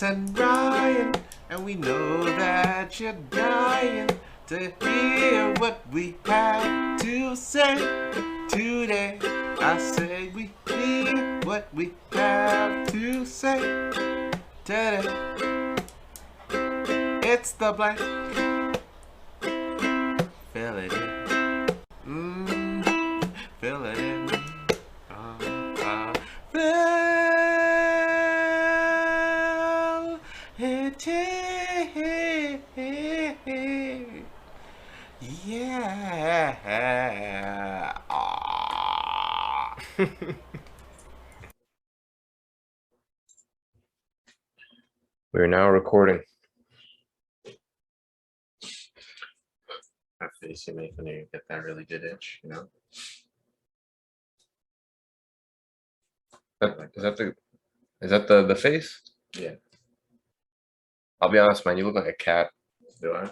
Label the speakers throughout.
Speaker 1: Alex and Ryan, and we know that you're dying to hear what we have to say today. I say we hear what we have to say today. It's the blank. Fill it in. Fill it in. Fill it in. Yeah.
Speaker 2: We're now recording.
Speaker 1: That face you make when you get that really good itch, you know?
Speaker 2: Is that the face?
Speaker 1: Yeah.
Speaker 2: I'll be honest, man, you look like a cat.
Speaker 1: Do I?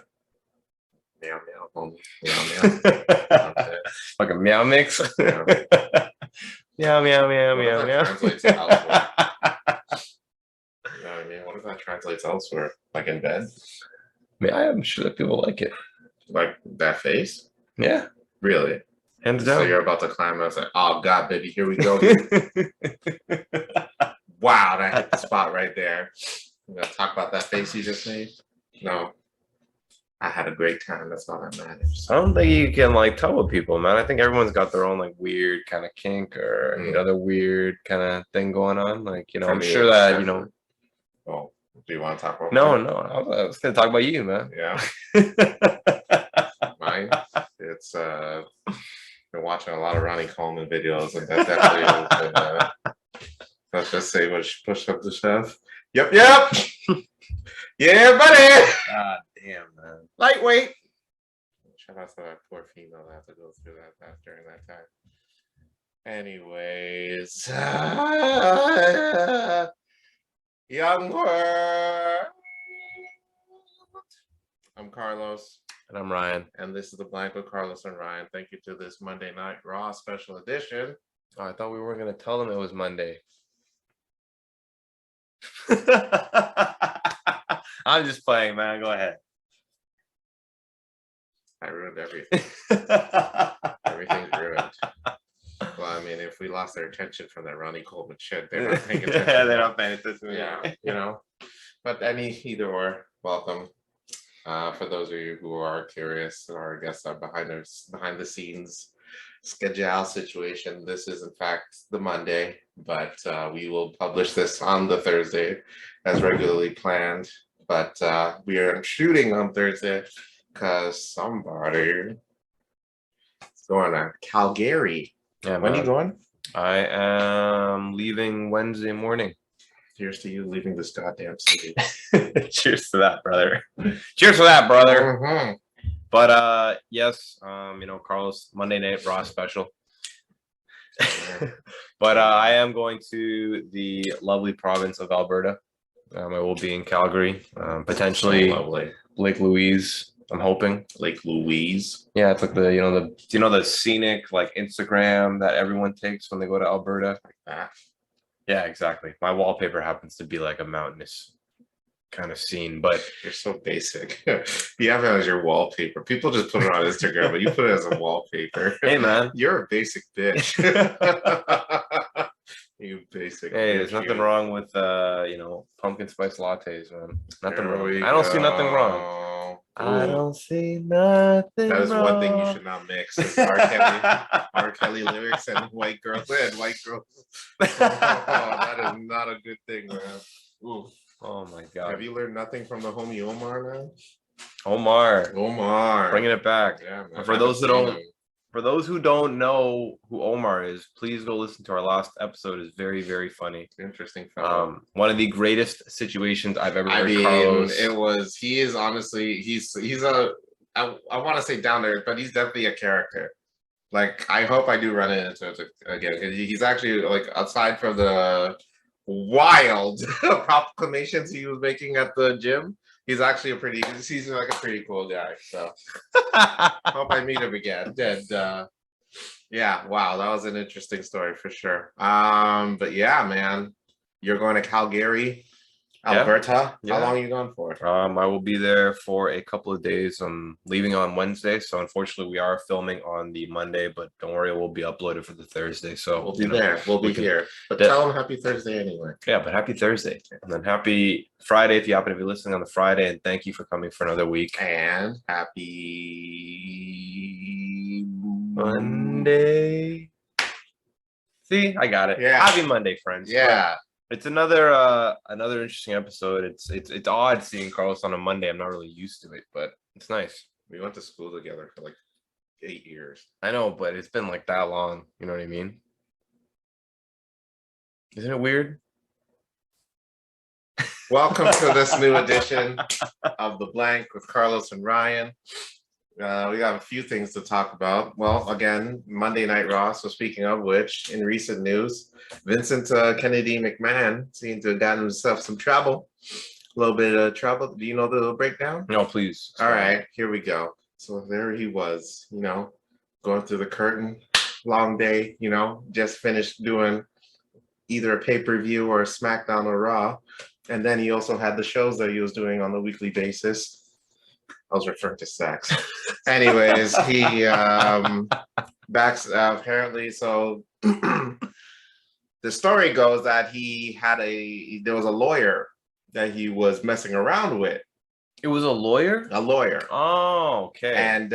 Speaker 1: Meow meow, homie. Meow meow.
Speaker 2: Like a meow mix.
Speaker 1: Yeah.
Speaker 2: Meow meow meow
Speaker 1: What
Speaker 2: meow
Speaker 1: if that
Speaker 2: meow.
Speaker 1: translates elsewhere? You know what I mean? What if that translates elsewhere? Like in bed?
Speaker 2: I mean, I am sure that people like it.
Speaker 1: Like that face?
Speaker 2: Yeah,
Speaker 1: Really?
Speaker 2: hands
Speaker 1: So
Speaker 2: down.
Speaker 1: you're about to climb up, it's like, oh god, baby, here we go. Wow, that hit the spot right there. We're gonna talk about that face you just made? No. I had a great time, that's all that matters.
Speaker 2: I don't think you can like tell with people, man. I think everyone's got their own like weird kind of kink or their weird kind of thing going on. Like, you know, I'm sure that, you know.
Speaker 1: Oh, do you want to talk about
Speaker 2: No, I was gonna talk about you, man.
Speaker 1: Yeah. Mine? It's been watching a lot of Ronnie Coleman videos, and that definitely has been, let's just say push up the chef. Yep. Yeah, buddy.
Speaker 2: God damn, man. Lightweight.
Speaker 1: Shout out to that poor female that had to go through that during that time. Anyways, young world. I'm Carlos.
Speaker 2: And I'm Ryan.
Speaker 1: And this is the Blank with Carlos and Ryan. Thank you to this Monday Night Raw special edition.
Speaker 2: Oh, I thought we weren't going to tell them it was Monday. I'm just playing, man. Go ahead.
Speaker 1: I ruined everything. Everything's ruined. Well, I mean, if we lost their attention from that Ronnie Coleman shit, they're not paying attention.
Speaker 2: Yeah, they're not paying attention.
Speaker 1: Yeah, you know. But either or, welcome. For those of you who are curious, or I guess behind the scenes schedule situation, this is in fact the Monday, but we will publish this on the Thursday as regularly planned. But we are shooting on Thursday because somebody is going to Calgary.
Speaker 2: Yeah,
Speaker 1: when are you going?
Speaker 2: I am leaving Wednesday morning.
Speaker 1: Cheers to you leaving this goddamn city.
Speaker 2: Cheers to that, brother. Cheers to that, brother.
Speaker 1: Mm-hmm.
Speaker 2: But yes, you know, Carlos, Monday Night Raw special. But I am going to the lovely province of Alberta. I will be in Calgary, potentially Lake Louise. I'm hoping
Speaker 1: Lake Louise.
Speaker 2: Yeah, it's like the scenic like Instagram that everyone takes when they go to Alberta.
Speaker 1: Like that.
Speaker 2: Yeah, exactly. My wallpaper happens to be like a mountainous kind of scene, but
Speaker 1: you're so basic. You have it as your wallpaper. People just put it on Instagram, but you put it as a wallpaper.
Speaker 2: Hey, man,
Speaker 1: you're a basic bitch. You basic.
Speaker 2: Hey,
Speaker 1: bitch,
Speaker 2: there's nothing wrong with pumpkin spice lattes, man. Nothing wrong. I don't see nothing wrong. I don't see nothing.
Speaker 1: That is
Speaker 2: wrong.
Speaker 1: One thing you should not mix: is R. Kelly lyrics and white girls. Oh, that is not a good thing, man. Ooh.
Speaker 2: Oh my god!
Speaker 1: Have you learned nothing from the homie Omar, man?
Speaker 2: Omar, bringing it back.
Speaker 1: Yeah, man.
Speaker 2: For those who don't know who Omar is, please go listen to our last episode. It's very, very funny.
Speaker 1: Interesting fellow.
Speaker 2: One of the greatest situations I've ever heard.
Speaker 1: I mean,
Speaker 2: Carlos.
Speaker 1: He is honestly. He's a. I want to say down there, but he's definitely a character. Like, I hope I do run into it again. He's actually, like, aside from the wild proclamations he was making at the gym, he's actually he's like a pretty cool guy. So hope I meet him again. And yeah, wow, that was an interesting story for sure. But yeah, man, you're going to Calgary. Alberta?
Speaker 2: Yeah.
Speaker 1: How long are you gone for?
Speaker 2: I will be there for a couple of days. I'm leaving on Wednesday, so unfortunately we are filming on the Monday, but don't worry, it will be uploaded for the Thursday. So
Speaker 1: We'll be there. We'll be here. But tell them happy Thursday anyway.
Speaker 2: Yeah, but happy Thursday. And then happy Friday if you happen to be listening on the Friday. And thank you for coming for another week.
Speaker 1: And happy
Speaker 2: Monday. See, I got it.
Speaker 1: Yeah.
Speaker 2: Happy Monday, friends.
Speaker 1: Yeah.
Speaker 2: But it's another interesting episode. It's odd seeing Carlos on a Monday. I'm not really used to it, but it's nice.
Speaker 1: We went to school together for like 8 years.
Speaker 2: I know, but it's been like that long. You know what I mean? Isn't it weird?
Speaker 1: Welcome to this new edition of The Blank with Carlos and Ryan. We got a few things to talk about. Well, again, Monday Night Raw. So speaking of which, in recent news, Vincent Kennedy McMahon seemed to have gotten himself some trouble. A little bit of trouble. Do you know the breakdown?
Speaker 2: No, please.
Speaker 1: All right, here we go. So there he was, going through the curtain. Long day, just finished doing either a pay-per-view or a SmackDown or Raw. And then he also had the shows that he was doing on a weekly basis. I was referring to sex. Anyways, he backs apparently. So the story goes that there was a lawyer that he was messing around with.
Speaker 2: It was a lawyer?
Speaker 1: A lawyer.
Speaker 2: Oh, okay.
Speaker 1: And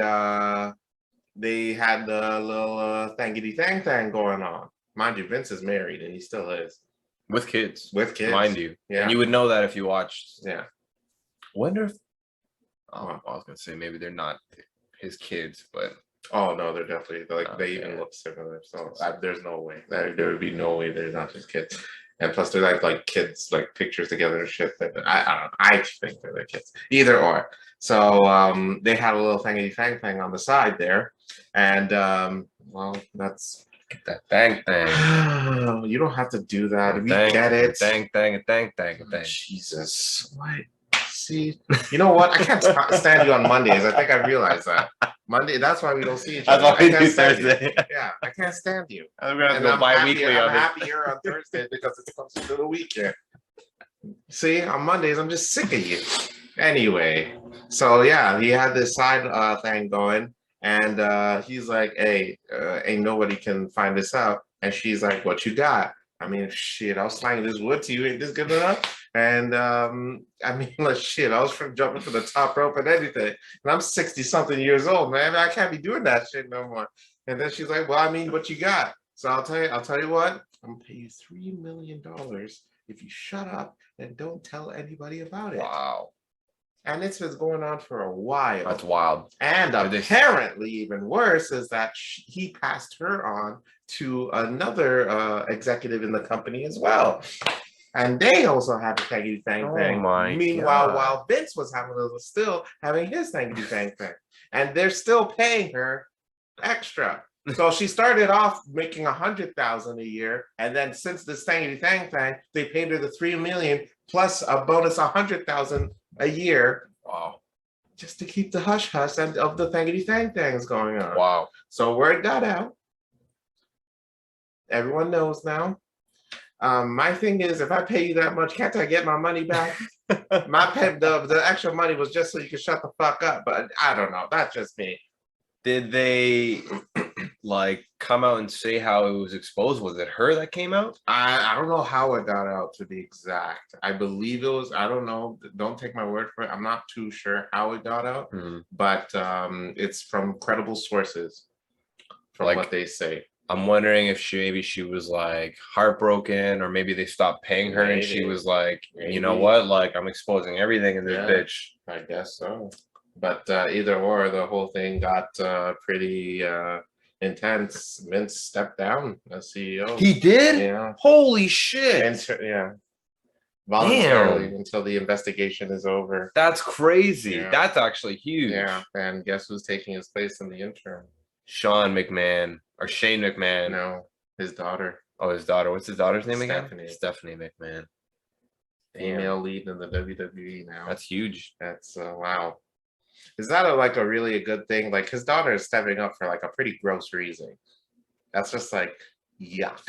Speaker 1: they had the little thangity thang going on. Mind you, Vince is married and he still is.
Speaker 2: With kids.
Speaker 1: With kids.
Speaker 2: Mind you.
Speaker 1: Yeah.
Speaker 2: And you would know that if you watched.
Speaker 1: Yeah.
Speaker 2: Wonder if I was gonna say maybe they're not his kids, but
Speaker 1: oh no, they're definitely they even look similar. So there's no way there would be no way they're not his kids. And plus, they're like kids, like pictures together and shit. I don't know. I think they're their kids. Either or. So they had a little thangity thing on the side there, and well, that's
Speaker 2: that thing.
Speaker 1: You don't have to do that. We get it.
Speaker 2: Thing.
Speaker 1: Jesus, what? See, you know what? I can't stand you on Mondays. I think I realized that. Monday, that's why we don't see each other.
Speaker 2: That's why we do Thursday.
Speaker 1: Yeah, I can't stand you.
Speaker 2: I'm gonna have to go bi-weekly.
Speaker 1: I'm happier on Thursday because it's closer to the weekend. See, on Mondays, I'm just sick of you. Anyway, so yeah, he had this side thing going, and he's like, hey, ain't nobody can find this out. And she's like, what you got? I mean, shit, I was slanging this wood to you. Ain't this good enough? And I mean, like, shit, I was jumping from the top rope and everything. And I'm 60-something years old, man. I can't be doing that shit no more. And then she's like, well, I mean, what you got? So I'll tell you what, I'm gonna pay you $3 million if you shut up and don't tell anybody about it.
Speaker 2: Wow.
Speaker 1: And this was going on for a while.
Speaker 2: That's wild.
Speaker 1: And apparently, even worse is that he passed her on to another executive in the company as well. And they also have a thangy thing thing. Meanwhile, while Vince was still having his thangy thing thing. And they're still paying her extra. So she started off making $100,000 a year. And then since this thangy thing, they paid her the $3 million plus a bonus $100,000 a year.
Speaker 2: Wow.
Speaker 1: Just to keep the hush hush and of the thangy things going on.
Speaker 2: Wow. So
Speaker 1: word got out. Everyone knows now. My thing is, if I pay you that much, can't I get my money back? The extra money was just so you could shut the fuck up. But I don't know. That's just me.
Speaker 2: Did they like come out and say how it was exposed? Was it her that came out?
Speaker 1: I don't know how it got out, to be exact. I believe it was. I don't know. Don't take my word for it. I'm not too sure how it got out. But it's from credible sources, from what they say.
Speaker 2: I'm wondering if she was like heartbroken, or maybe they stopped paying her and she was like, you know what, like I'm exposing everything in this bitch.
Speaker 1: I guess so. But either or, the whole thing got pretty intense. Vince stepped down as CEO.
Speaker 2: He did?
Speaker 1: Yeah.
Speaker 2: Holy shit.
Speaker 1: Voluntarily. Damn. Until the investigation is over.
Speaker 2: That's crazy. Yeah. That's actually huge.
Speaker 1: Yeah. And guess who's taking his place in the interim?
Speaker 2: Shane McMahon.
Speaker 1: No, his daughter.
Speaker 2: Oh, his daughter. What's his daughter's name again?
Speaker 1: Stephanie McMahon. Female lead in the WWE now.
Speaker 2: That's huge.
Speaker 1: That's wow. Is that a really a good thing? Like, his daughter is stepping up for like a pretty gross reason. That's just like yuck.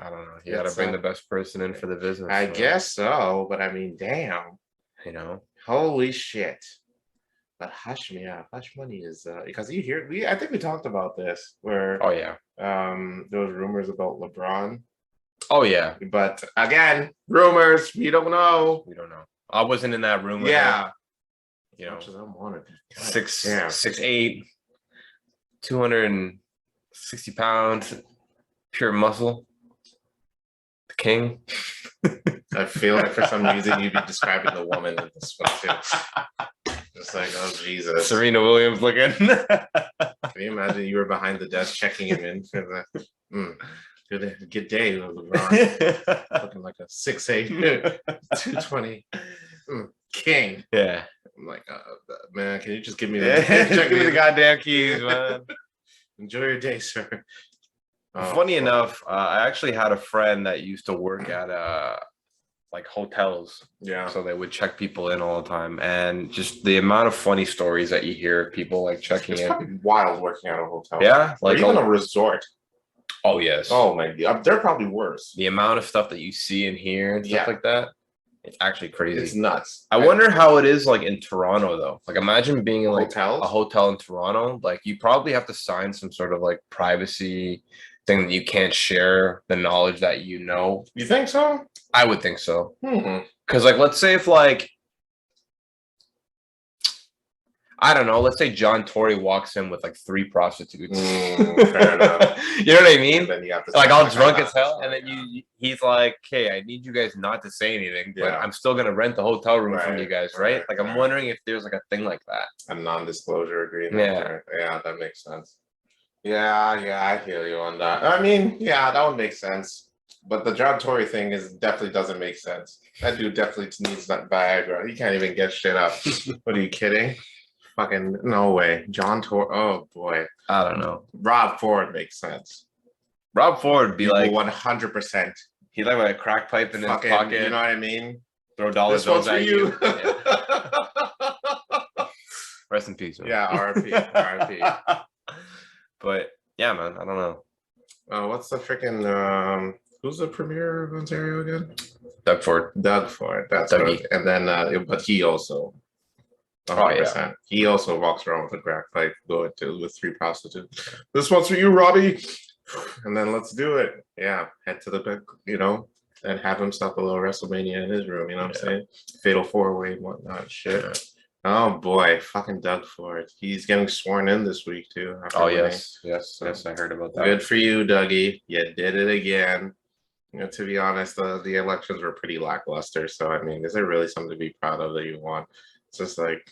Speaker 2: I don't know. You got to bring the best person in for the business.
Speaker 1: I guess so, but I mean, damn.
Speaker 2: You know,
Speaker 1: holy shit. But hush me up. Hush money is because you hear I think we talked about this where
Speaker 2: oh yeah,
Speaker 1: there was rumors about LeBron.
Speaker 2: oh yeah,
Speaker 1: But again, rumors. We don't know.
Speaker 2: we don't know. I wasn't in that room.
Speaker 1: Yeah.
Speaker 2: You know,
Speaker 1: much as I wanted.
Speaker 2: 6'8", 260 pounds, pure muscle. The king.
Speaker 1: I feel like for some reason you'd be describing the woman in this one too. Just like, oh Jesus.
Speaker 2: Serena Williams looking.
Speaker 1: Can you imagine you were behind the desk checking him in for the good day, LeBron. Looking like a 6'8", 220 king.
Speaker 2: Yeah.
Speaker 1: I'm like, man, can you just give me
Speaker 2: give me the goddamn keys, man.
Speaker 1: Enjoy your day, sir.
Speaker 2: Funny enough, I actually had a friend that used to work at like hotels.
Speaker 1: Yeah.
Speaker 2: So they would check people in all the time, and just the amount of funny stories that you hear of people like checking
Speaker 1: it's
Speaker 2: in.
Speaker 1: Probably wild working at a hotel.
Speaker 2: Yeah,
Speaker 1: like or even a resort.
Speaker 2: Oh yes.
Speaker 1: Oh my God, they're probably worse.
Speaker 2: The amount of stuff that you see and hear and stuff like that. It's actually crazy.
Speaker 1: It's nuts.
Speaker 2: I wonder how it is like in Toronto though. Like imagine being in like
Speaker 1: hotels?
Speaker 2: a hotel in Toronto. Like you probably have to sign some sort of like privacy thing that you can't share the knowledge that you know.
Speaker 1: You think so?
Speaker 2: I would think so.
Speaker 1: Mm-hmm.
Speaker 2: Because like let's say if like I don't know, let's say John Tory walks in with like 3 prostitutes.
Speaker 1: Fair enough.
Speaker 2: You know what I mean?
Speaker 1: Then you have to
Speaker 2: like all drunk as hell, and then he's like, "Hey, I need you guys not to say anything, but I'm still gonna rent the hotel room from you guys, right?" Like I'm wondering if there's like a thing like that,
Speaker 1: a non-disclosure agreement.
Speaker 2: Yeah,
Speaker 1: yeah, that makes sense. Yeah, I hear you on that. I mean, yeah, that would make sense. But the John Tory thing definitely doesn't make sense. That dude definitely needs that Viagra. He can't even get shit up. What are you kidding? Fucking no way. John Tory. Oh boy.
Speaker 2: I don't know.
Speaker 1: Rob Ford makes sense.
Speaker 2: Rob Ford would be like
Speaker 1: 100%.
Speaker 2: He'd have a crack pipe in his pocket.
Speaker 1: You know what I mean?
Speaker 2: Throw dollar bills at you. Rest in peace, man.
Speaker 1: Yeah, R.I.P. R.I.P.
Speaker 2: But yeah, man, I don't know.
Speaker 1: What's the freaking who's the premier of Ontario again?
Speaker 2: Doug Ford.
Speaker 1: Doug Ford. That's good. And then, but he also. 100%. Oh, yeah. He also walks around with a crack pipe with 3 prostitutes. This one's for you, Robbie. And then let's do it. Yeah, head to the back, and have himself a little WrestleMania in his room. You know what I'm saying? Fatal 4-way and whatnot. Shit. Yeah. Oh boy, fucking Doug Ford. He's getting sworn in this week too.
Speaker 2: Oh yes, I heard about that.
Speaker 1: Good for you, Dougie. You did it again. To be honest, the elections were pretty lackluster. So I mean, is there really something to be proud of that you won? It's just like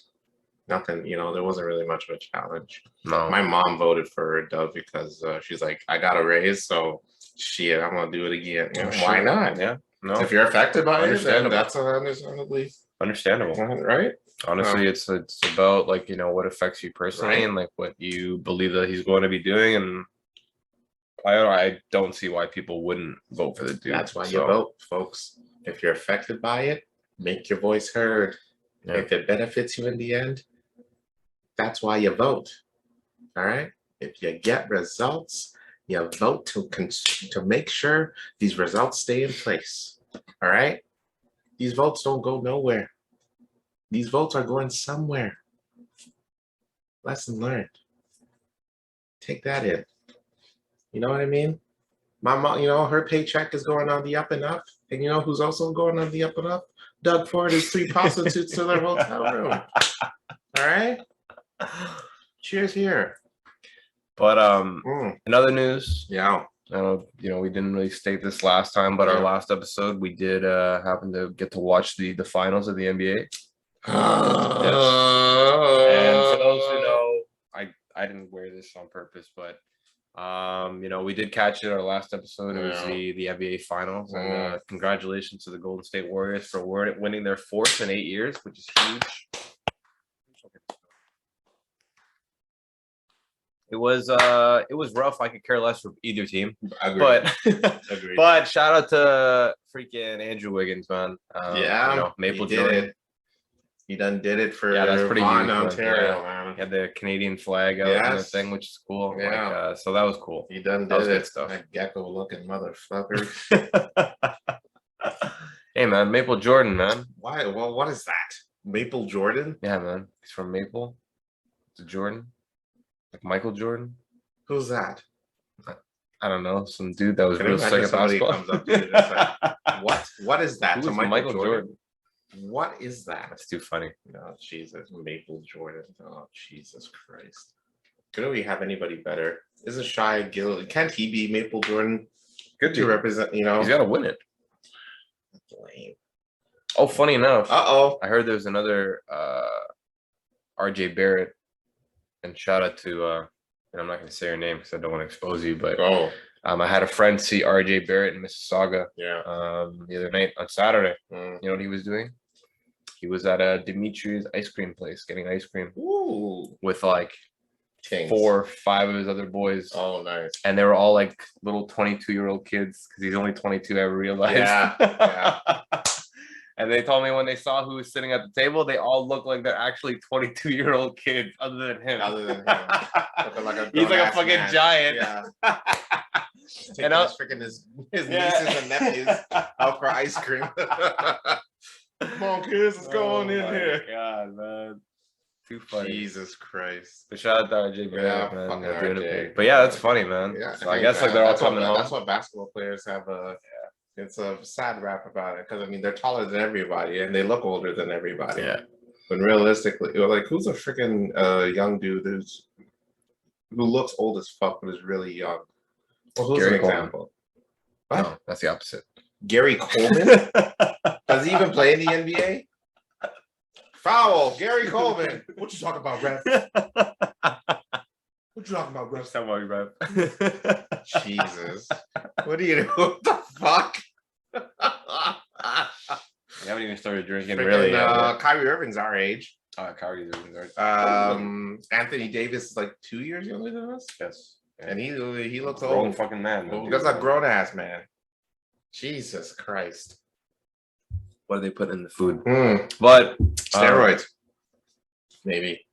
Speaker 1: nothing. There wasn't really much of a challenge.
Speaker 2: No.
Speaker 1: My mom voted for Doug because she's like, I got a raise, so shit, I'm gonna do it again. Why not?
Speaker 2: Yeah. No.
Speaker 1: If you're affected by it, then that's understandably
Speaker 2: understandable,
Speaker 1: right?
Speaker 2: Honestly, it's about like what affects you personally and like what you believe that he's going to be doing, and I don't see why people wouldn't vote for the dude.
Speaker 1: That's why you vote, folks. If you're affected by it, make your voice heard. Yeah. If it benefits you in the end, that's why you vote. All right. If you get results, you vote to make sure these results stay in place. All right. These votes don't go nowhere. These votes are going somewhere. Lesson learned. Take that in. You know what I mean? My mom, her paycheck is going on the up and up. And you know who's also going on the up and up? Doug Ford is 3 prostitutes to their hotel room. All right? Cheers here.
Speaker 2: But in other news,
Speaker 1: yeah.
Speaker 2: We didn't really state this last time, but our last episode, we did happen to get to watch the finals of the NBA. Yes. And for those who know, I didn't wear this on purpose, but we did catch it our last episode. It was the NBA finals, and congratulations to the Golden State Warriors for winning their 4th in 8 years, which is huge. It was rough. I could care less for either team.
Speaker 1: Agreed.
Speaker 2: But shout out to freaking Andrew Wiggins, man.
Speaker 1: Maple
Speaker 2: Jordan.
Speaker 1: He done did it for
Speaker 2: that's pretty
Speaker 1: Vaughan,
Speaker 2: huge, man.
Speaker 1: Ontario,
Speaker 2: Yeah.
Speaker 1: man.
Speaker 2: He had the Canadian flag out on the thing, which is cool.
Speaker 1: Yeah.
Speaker 2: Like, so that was cool.
Speaker 1: He done
Speaker 2: That was
Speaker 1: did
Speaker 2: good
Speaker 1: it.
Speaker 2: stuff.
Speaker 1: That gecko-looking motherfucker.
Speaker 2: Hey, man, Maple Jordan, man.
Speaker 1: Why? Well, what is that? Maple Jordan?
Speaker 2: Yeah, man. He's from Maple. It's a Jordan. Like Michael Jordan.
Speaker 1: Who's that?
Speaker 2: I don't know. Some dude that was
Speaker 1: Can
Speaker 2: real
Speaker 1: you
Speaker 2: sick
Speaker 1: imagine
Speaker 2: at
Speaker 1: somebody
Speaker 2: basketball.
Speaker 1: comes up to you and is like, what is that
Speaker 2: Who
Speaker 1: to
Speaker 2: is
Speaker 1: Michael Jordan? What is that?
Speaker 2: That's too funny.
Speaker 1: No, Jesus, Maple Jordan. Oh, Jesus Christ. Couldn't we have anybody better? Isn't Shai Gill? Can't he be Maple Jordan?
Speaker 2: Good
Speaker 1: to represent, you know.
Speaker 2: He's got to win it.
Speaker 1: Lame.
Speaker 2: Oh, funny enough.
Speaker 1: Uh-oh.
Speaker 2: I heard there's another RJ Barrett. And shout out to, and I'm not going to say her name because I don't want to expose you, but I had a friend see RJ Barrett in Mississauga the other night on Saturday. You know what he was doing? He was at a Dimitri's ice cream place getting ice cream.
Speaker 1: Ooh.
Speaker 2: With like 4 or 5 of his other boys.
Speaker 1: Oh, nice.
Speaker 2: And they were all like little 22-year-old kids because he's only 22, I realized.
Speaker 1: Yeah.
Speaker 2: And they told me when they saw who was sitting at the table, they all look like they're actually 22-year-old kids other than him.
Speaker 1: Like
Speaker 2: he's like a fucking
Speaker 1: man.
Speaker 2: giant.
Speaker 1: Yeah.
Speaker 2: And
Speaker 1: his nieces and nephews out for ice cream. Come on, kids, let's go on in here.
Speaker 2: God, man. Too funny.
Speaker 1: Jesus Christ.
Speaker 2: But shout out to RJ Barrett, man.
Speaker 1: Fucking RJ.
Speaker 2: But yeah, that's funny, man.
Speaker 1: Yeah,
Speaker 2: so I guess like they're all coming home.
Speaker 1: That's what basketball players have it's a sad rap about it because I mean they're taller than everybody and they look older than everybody.
Speaker 2: Yeah.
Speaker 1: But realistically, like who's a freaking young dude who looks old as fuck but is really young? Well, who's
Speaker 2: Gary
Speaker 1: an example?
Speaker 2: What? No, that's the opposite.
Speaker 1: Gary Coleman? Does he even play in the NBA? Foul, Gary Coleman. What you talking about, ref? What you talking about, ref?
Speaker 2: Talking about ref.
Speaker 1: Jesus. What do you do? What the fuck?
Speaker 2: You haven't even started drinking, really.
Speaker 1: Kyrie Irving's our age.
Speaker 2: Kyrie Irving's our age.
Speaker 1: Anthony Davis is like 2 years younger than us.
Speaker 2: Yes.
Speaker 1: And he looks
Speaker 2: grown
Speaker 1: old.
Speaker 2: Fucking man.
Speaker 1: That's a grown ass man. Jesus Christ.
Speaker 2: What do they put in the food?
Speaker 1: But steroids. Maybe.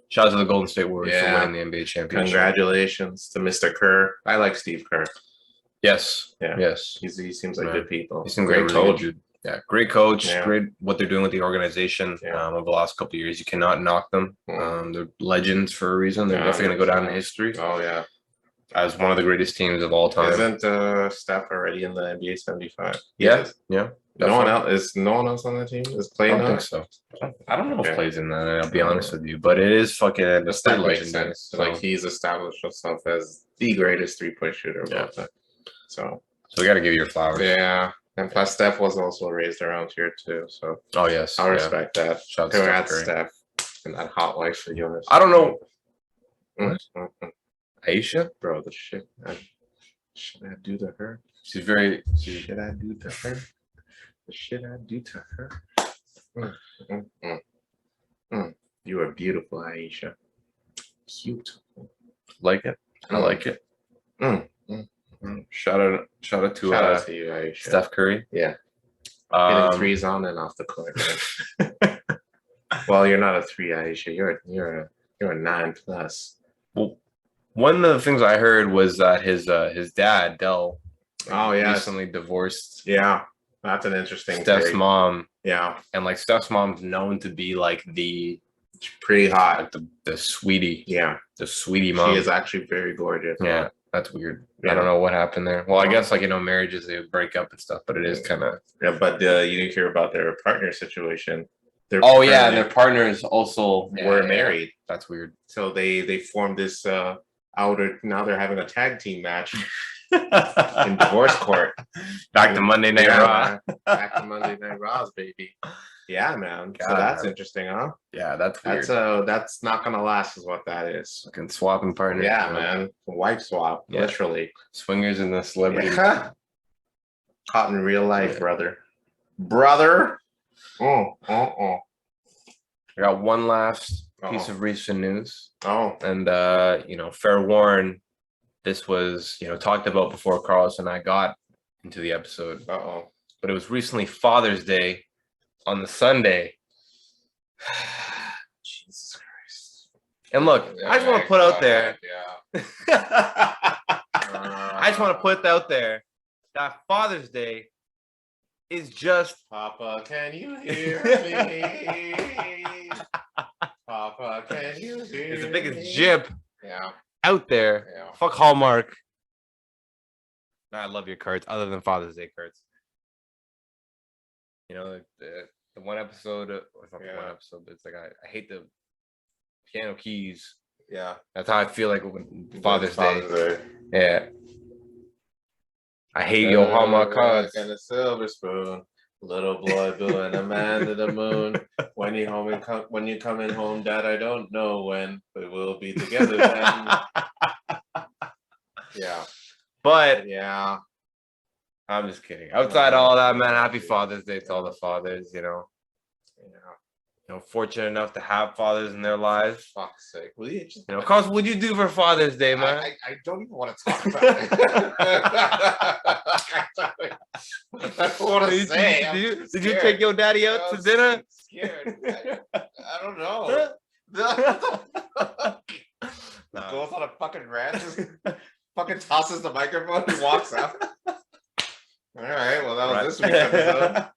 Speaker 2: Shout out to the Golden State Warriors for winning the NBA championship.
Speaker 1: Congratulations to Mr. Kerr. I like Steve Kerr.
Speaker 2: Yes.
Speaker 1: Yeah.
Speaker 2: Yes.
Speaker 1: He seems like good people.
Speaker 2: He seems
Speaker 1: great
Speaker 2: really
Speaker 1: coach.
Speaker 2: Good. Yeah, great coach. Yeah. Great what they're doing with the organization over the last couple of years. You cannot knock them. They're legends for a reason. They're definitely going to go down in history.
Speaker 1: Oh yeah,
Speaker 2: as one of the greatest teams of all time.
Speaker 1: Isn't Steph already in the NBA 75?
Speaker 2: Yeah. Yeah.
Speaker 1: No one else on that team is playing.
Speaker 2: I don't think so. I don't know if plays in that. I'll be honest with you, but it is fucking.
Speaker 1: That makes sense. So. Like he's established himself as the greatest 3-point shooter of all time. So
Speaker 2: we got to give you your flowers.
Speaker 1: Yeah. And plus, Steph was also raised around here too, so
Speaker 2: yes,
Speaker 1: I respect that.
Speaker 2: Congrats,
Speaker 1: Steph, and that hot wife of yours.
Speaker 2: I don't know. Aisha,
Speaker 1: bro, the shit I do to her.
Speaker 2: She's very.
Speaker 1: Shit I do to her. The shit I do to her. You are beautiful, Aisha. Beautiful.
Speaker 2: Like it. I like it. Shout out to
Speaker 1: you, Aisha.
Speaker 2: Steph Curry.
Speaker 1: Yeah. Hitting threes on and off the court. Well, you're not a 3, Aisha. You're a 9+.
Speaker 2: Well, one of the things I heard was that his dad, Dell, recently divorced.
Speaker 1: Yeah. That's an interesting
Speaker 2: Steph's
Speaker 1: theory.
Speaker 2: Mom.
Speaker 1: Yeah.
Speaker 2: And like Steph's mom's known to be like the
Speaker 1: pretty hot.
Speaker 2: Like the sweetie.
Speaker 1: Yeah.
Speaker 2: The sweetie mom.
Speaker 1: She is actually very gorgeous.
Speaker 2: Yeah. That's weird. Yeah. I don't know what happened there. Well, I guess like, marriages, they break up and stuff, but it is kind of.
Speaker 1: Yeah, but you didn't hear about their partner situation.
Speaker 2: And their partners also
Speaker 1: were married.
Speaker 2: That's weird.
Speaker 1: So they formed this outer. Now they're having a tag team match in divorce court.
Speaker 2: Back to Monday Night Raw.
Speaker 1: Back to Monday Night Raws, baby. Yeah, man. God, so that's interesting, huh?
Speaker 2: Yeah, that's weird.
Speaker 1: That's not gonna last, is what that is.
Speaker 2: Fucking swapping partners.
Speaker 1: Yeah, man. Wife swap, literally.
Speaker 2: Swingers in the celebrity.
Speaker 1: Yeah. Caught in real life, brother. Brother. I
Speaker 2: got one last piece of recent news. And fair warn, this was talked about before Carlos and I got into the episode. But it was recently Father's Day on the Sunday. And look, I just want to put out there.
Speaker 1: Yeah.
Speaker 2: I just want to put out there that Father's Day is just.
Speaker 1: Papa, can you hear me? Papa, can you hear me?
Speaker 2: It's the biggest jib out there.
Speaker 1: Yeah.
Speaker 2: Fuck Hallmark. No, I love your cards, other than Father's Day cards. You know, the one episode, or it's not the one episode, but it's like I hate the piano keys.
Speaker 1: Yeah.
Speaker 2: That's how I feel like when Father's Day. Yeah. I hate your Hallmark cards.
Speaker 1: And a silver spoon, little boy blue and a man to the moon. When you coming home, Dad, I don't know when, but we'll be together then. Yeah.
Speaker 2: But
Speaker 1: yeah.
Speaker 2: I'm just kidding. Outside all that, man, happy Father's Day to all the fathers, you know. You know, fortunate enough to have fathers in their lives.
Speaker 1: Fuck's sake. Will you just,
Speaker 2: Claus, what'd you do for Father's Day, man?
Speaker 1: I don't even want to talk about it. I don't want to say.
Speaker 2: Did you take your daddy out to dinner?
Speaker 1: I'm scared. I don't know. Goes on a fucking rant, just fucking tosses the microphone and walks out. All right, well, that was this week's episode.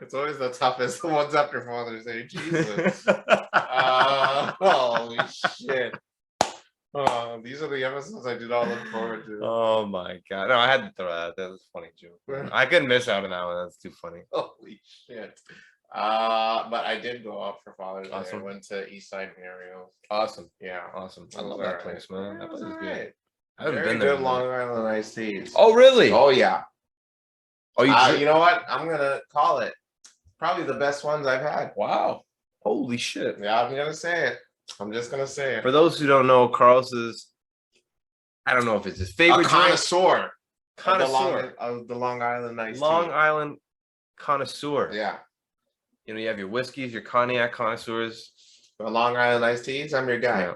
Speaker 1: It's always the toughest, the ones after Father's Day. Jesus. Holy shit. These are the episodes I do not look forward to.
Speaker 2: Oh my God. No, I had to throw that. That was a funny joke. I couldn't miss out on that one. That's too funny.
Speaker 1: Holy shit. But I did go out for Father's Day.
Speaker 2: Awesome.
Speaker 1: I went to Eastside Mario's.
Speaker 2: Awesome.
Speaker 1: Yeah.
Speaker 2: Awesome. I love that place, man. That place is good. I haven't
Speaker 1: Very
Speaker 2: been there.
Speaker 1: Good Long Island iced teas.
Speaker 2: Oh, really?
Speaker 1: Oh, yeah.
Speaker 2: Oh,
Speaker 1: you know what? I'm going to call it. Probably the best ones I've had.
Speaker 2: Wow. Holy shit.
Speaker 1: Yeah, I'm going to say it. I'm just going to say it.
Speaker 2: For those who don't know, Carl's is, I don't know if it's his favorite
Speaker 1: connoisseur.
Speaker 2: Connoisseur.
Speaker 1: Of the Long Island iced tea.
Speaker 2: Long Island connoisseur.
Speaker 1: Yeah.
Speaker 2: You know, you have your whiskeys, your cognac connoisseurs.
Speaker 1: The Long Island iced teas, I'm your guy.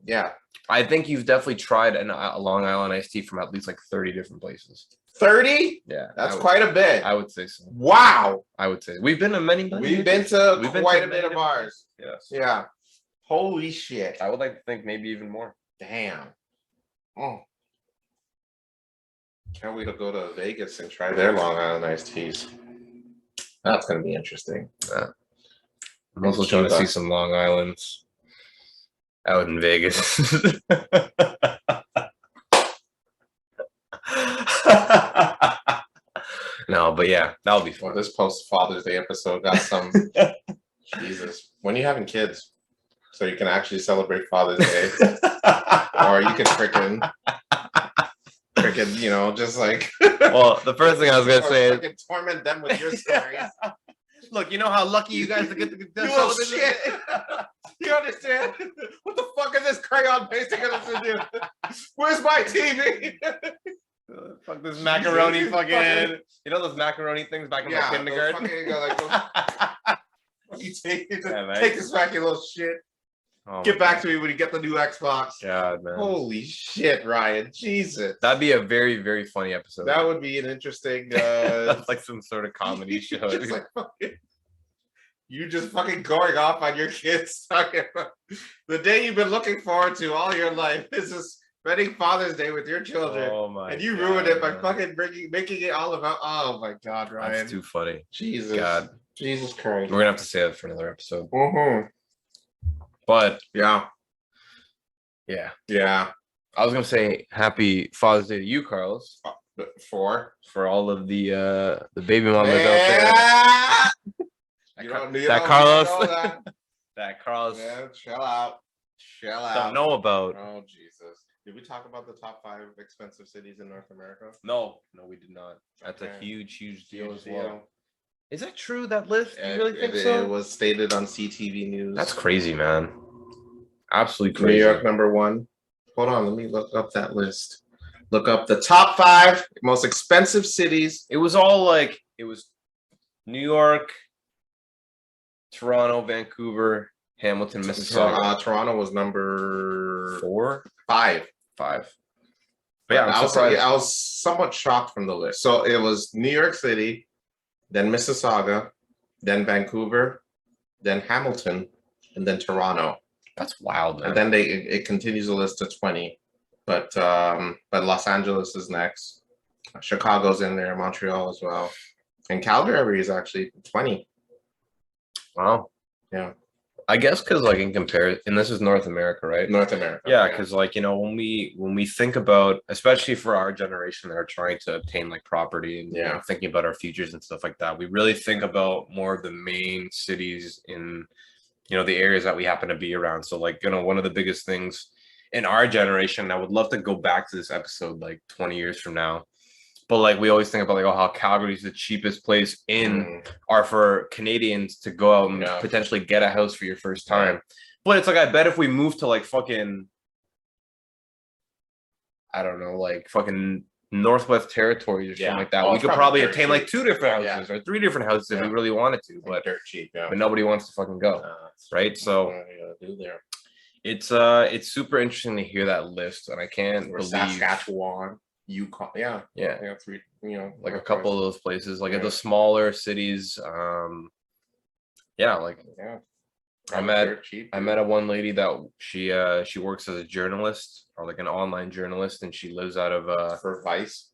Speaker 1: Yeah.
Speaker 2: I think you've definitely tried a Long Island iced tea from at least like 30 different places.
Speaker 1: 30?
Speaker 2: Yeah.
Speaker 1: That's quite a bit.
Speaker 2: I would say so.
Speaker 1: Wow.
Speaker 2: I would say. We've been to many.
Speaker 1: We've been to quite a bit of bars.
Speaker 2: Yes.
Speaker 1: Yeah. Holy shit.
Speaker 2: I would like to think maybe even more.
Speaker 1: Damn. Oh. Can't wait to go to Vegas and try their Long Island iced teas. That's going to be interesting.
Speaker 2: Yeah. I'm also trying to see some Long Islands out in Vegas. No, but yeah, that'll be fun.
Speaker 1: Well, this post Father's Day episode got some. Jesus. When are you having kids? So you can actually celebrate Father's Day. Or you can freaking, you know, just like.
Speaker 2: Well, the first thing I was going to say is.
Speaker 1: Torment them with your stories.
Speaker 2: Look, you know how lucky you guys to get
Speaker 1: the shit. You understand? What the fuck is this crayon pasting us to do? Where's my TV?
Speaker 2: Fuck this macaroni fucking. You know those macaroni things back in my kindergarten?
Speaker 1: You take this back, you little shit. Oh, get back to me when you get the new Xbox.
Speaker 2: God, man.
Speaker 1: Holy shit, Ryan. Jesus.
Speaker 2: That'd be a very, very funny episode.
Speaker 1: That would be an interesting
Speaker 2: that's like some sort of comedy show.
Speaker 1: You just fucking going off on your kids talking about the day you've been looking forward to all your life. This is spending Father's Day with your children.
Speaker 2: Oh my
Speaker 1: and you ruined it by fucking making it all about. Oh my God, Ryan.
Speaker 2: That's too funny.
Speaker 1: Jesus.
Speaker 2: God.
Speaker 1: Jesus Christ.
Speaker 2: We're gonna have to say that for another episode.
Speaker 1: Mm-hmm.
Speaker 2: But
Speaker 1: yeah.
Speaker 2: I was gonna say happy Father's Day to you, Carlos.
Speaker 1: For
Speaker 2: all of the baby mamas out there. That Carlos.
Speaker 1: Yeah, chill out.
Speaker 2: Don't know about.
Speaker 1: Oh Jesus! Did we talk about the top 5 expensive cities in North America?
Speaker 2: No, we did not. That's a huge deal as well. Is that true, that list? You really think so?
Speaker 1: It was stated on CTV News.
Speaker 2: That's crazy, man. Absolutely crazy.
Speaker 1: New York, #1. Hold on, let me look up that list. Look up the top 5 most expensive cities.
Speaker 2: It was all like, it was New York, Toronto, Vancouver, Hamilton, Mississauga.
Speaker 1: Toronto was number 5.
Speaker 2: But yeah,
Speaker 1: I was somewhat shocked from the list. So it was New York City, then Mississauga, then Vancouver, then Hamilton, and then Toronto.
Speaker 2: That's wild, man.
Speaker 1: And then it continues the list to 20. But Los Angeles is next. Chicago's in there, Montreal as well. And Calgary is actually 20.
Speaker 2: Wow.
Speaker 1: Yeah.
Speaker 2: I guess because like in comparison, and this is North America, right?
Speaker 1: North America.
Speaker 2: Yeah, because like when we think about, especially for our generation that are trying to obtain like property and thinking about our futures and stuff like that, we really think about more of the main cities in the areas that we happen to be around. So like one of the biggest things in our generation, I would love to go back to this episode like 20 years from now. But like we always think about like how Calgary is the cheapest place or for Canadians to go out and potentially get a house for your first time. But it's like I bet if we moved to like fucking I don't know, like fucking Northwest Territories or something like that, we could probably obtain like 2 different houses or 3 different houses if we really wanted to. But
Speaker 1: dirt cheap,
Speaker 2: but nobody wants to fucking go, right? So it's super interesting to hear that list, and I can't believe
Speaker 1: Saskatchewan. Yukon, yeah, 3,
Speaker 2: like a couple of those places, like at the smaller cities. I met a one lady that she works as a journalist or like an online journalist, and she lives out of
Speaker 1: for Vice,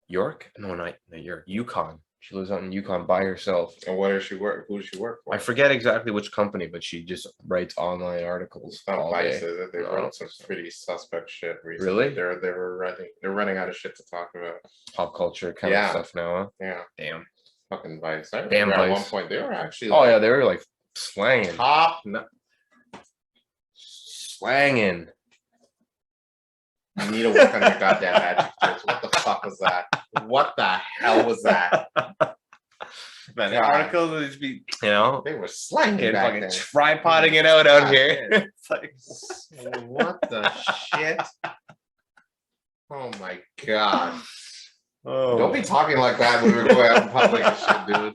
Speaker 2: York. No, not York, Yukon. She lives out in Yukon by herself.
Speaker 1: And where does she work? Who does she work for?
Speaker 2: I forget exactly which company, but she just writes online articles.
Speaker 1: It's not Vice, is it? They wrote some pretty suspect shit recently. Really? They're running out of shit to talk about.
Speaker 2: Pop culture kind of stuff now. Huh?
Speaker 1: Yeah.
Speaker 2: Damn.
Speaker 1: Fucking Vice.
Speaker 2: Damn Vice.
Speaker 1: At one point, they were actually.
Speaker 2: Oh yeah, they were like slanging. Slanging.
Speaker 1: You need to work on your goddamn adjectives. What the fuck was that? What the hell was that?
Speaker 2: Man, the articles would just be,
Speaker 1: they were slanging back
Speaker 2: fucking then. Tripoding it out here. It's like,
Speaker 1: what the shit? Oh my god. Oh. Don't be talking like that when we're going out in public and shit, dude.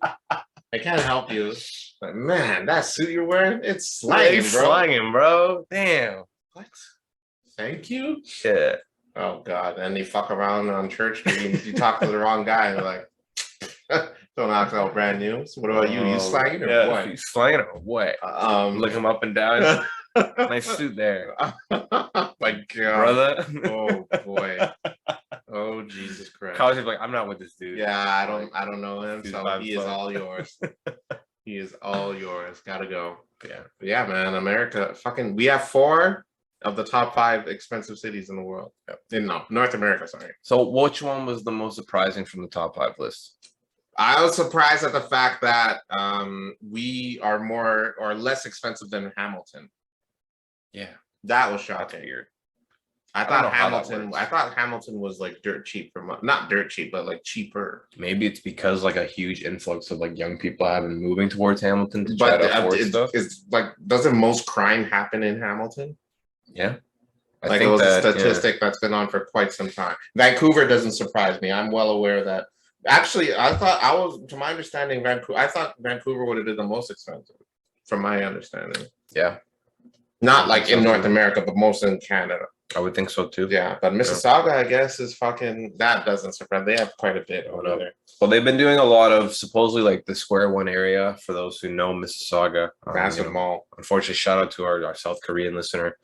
Speaker 1: I can't help you. But man, that suit you're wearing, it's slanging, bro.
Speaker 2: Slanging, bro. Damn.
Speaker 1: What? Thank you?
Speaker 2: Yeah.
Speaker 1: Oh god. And they fuck around on church. You talk to the wrong guy. And like, don't act all brand new. So what about you? You slanging or what?
Speaker 2: You slanging or what? Look him up and down. Nice suit there.
Speaker 1: My god.
Speaker 2: Brother.
Speaker 1: Oh boy. Oh Jesus Christ.
Speaker 2: College is like, I'm not with this dude.
Speaker 1: Yeah, I don't know him. So he is all yours. He is all yours. Gotta go.
Speaker 2: Yeah.
Speaker 1: But yeah, man. America, fucking, we have 4 of the top 5 expensive cities in the world. No, North America, sorry.
Speaker 2: So which one was the most surprising from the top 5 list?
Speaker 1: I was surprised at the fact that we are more or less expensive than Hamilton.
Speaker 2: Yeah.
Speaker 1: That was shocking.
Speaker 2: That's weird.
Speaker 1: I thought Hamilton was like dirt cheap not dirt cheap, but like cheaper.
Speaker 2: Maybe it's because like a huge influx of like young people have been moving towards Hamilton to try to afford stuff.
Speaker 1: It's like, doesn't most crime happen in Hamilton?
Speaker 2: Yeah.
Speaker 1: I think it was a statistic that's been on for quite some time. Vancouver doesn't surprise me. I'm well aware that. Actually, to my understanding, I thought Vancouver would have been the most expensive, from my understanding.
Speaker 2: Yeah.
Speaker 1: Not like in North America, but most in Canada.
Speaker 2: I would think so too.
Speaker 1: Yeah, but Mississauga, I guess, is fucking, that doesn't surprise. They have quite a bit over there.
Speaker 2: Well, they've been doing a lot of supposedly like the Square One area, for those who know Mississauga.
Speaker 1: Massive mall.
Speaker 2: Unfortunately, shout out to our South Korean listener.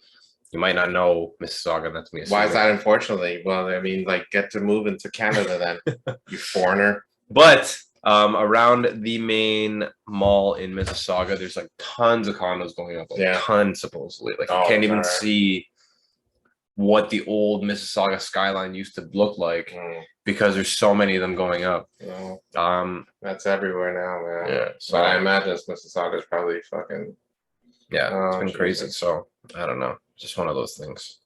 Speaker 2: You might not know Mississauga. That's me.
Speaker 1: Why is that unfortunately? Well, I mean, like, get to move into Canada then, you foreigner.
Speaker 2: But around the main mall in Mississauga, there's like tons of condos going up. Like tons, supposedly. Like you can't even see what the old Mississauga skyline used to look like because there's so many of them going up.
Speaker 1: That's everywhere now, man.
Speaker 2: Yeah.
Speaker 1: So I imagine Mississauga is probably fucking.
Speaker 2: Yeah, it's been crazy. So I don't know. Just one of those things.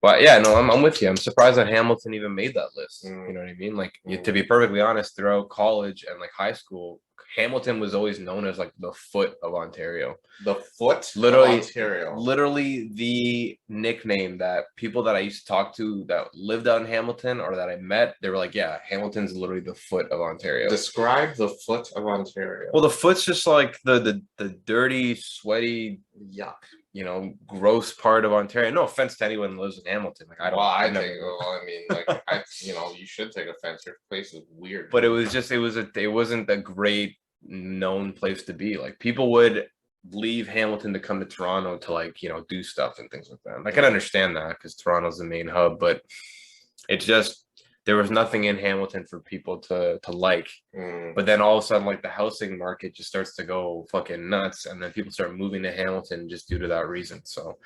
Speaker 2: But yeah, no, I'm with you. I'm surprised that Hamilton even made that list. You know what I mean? Like, to be perfectly honest, throughout college and like high school, Hamilton was always known as like the foot of Ontario.
Speaker 1: The foot
Speaker 2: of
Speaker 1: Ontario.
Speaker 2: Literally the nickname that people that I used to talk to that lived out in Hamilton or that I met, they were like, yeah, Hamilton's literally the foot of Ontario.
Speaker 1: Describe the foot of Ontario.
Speaker 2: Well, the foot's just like the dirty, sweaty,
Speaker 1: yuck,
Speaker 2: gross part of Ontario. No offense to anyone who lives in Hamilton. Like I don't.
Speaker 1: Well, I mean, like you should take offense. Your place is weird.
Speaker 2: But it wasn't a great known place to be. Like people would leave Hamilton to come to Toronto to like, do stuff and things like that. I can understand that because Toronto's the main hub, but it's just there was nothing in Hamilton for people to like. But then all of a sudden, like the housing market just starts to go fucking nuts, and then people start moving to Hamilton just due to that reason. So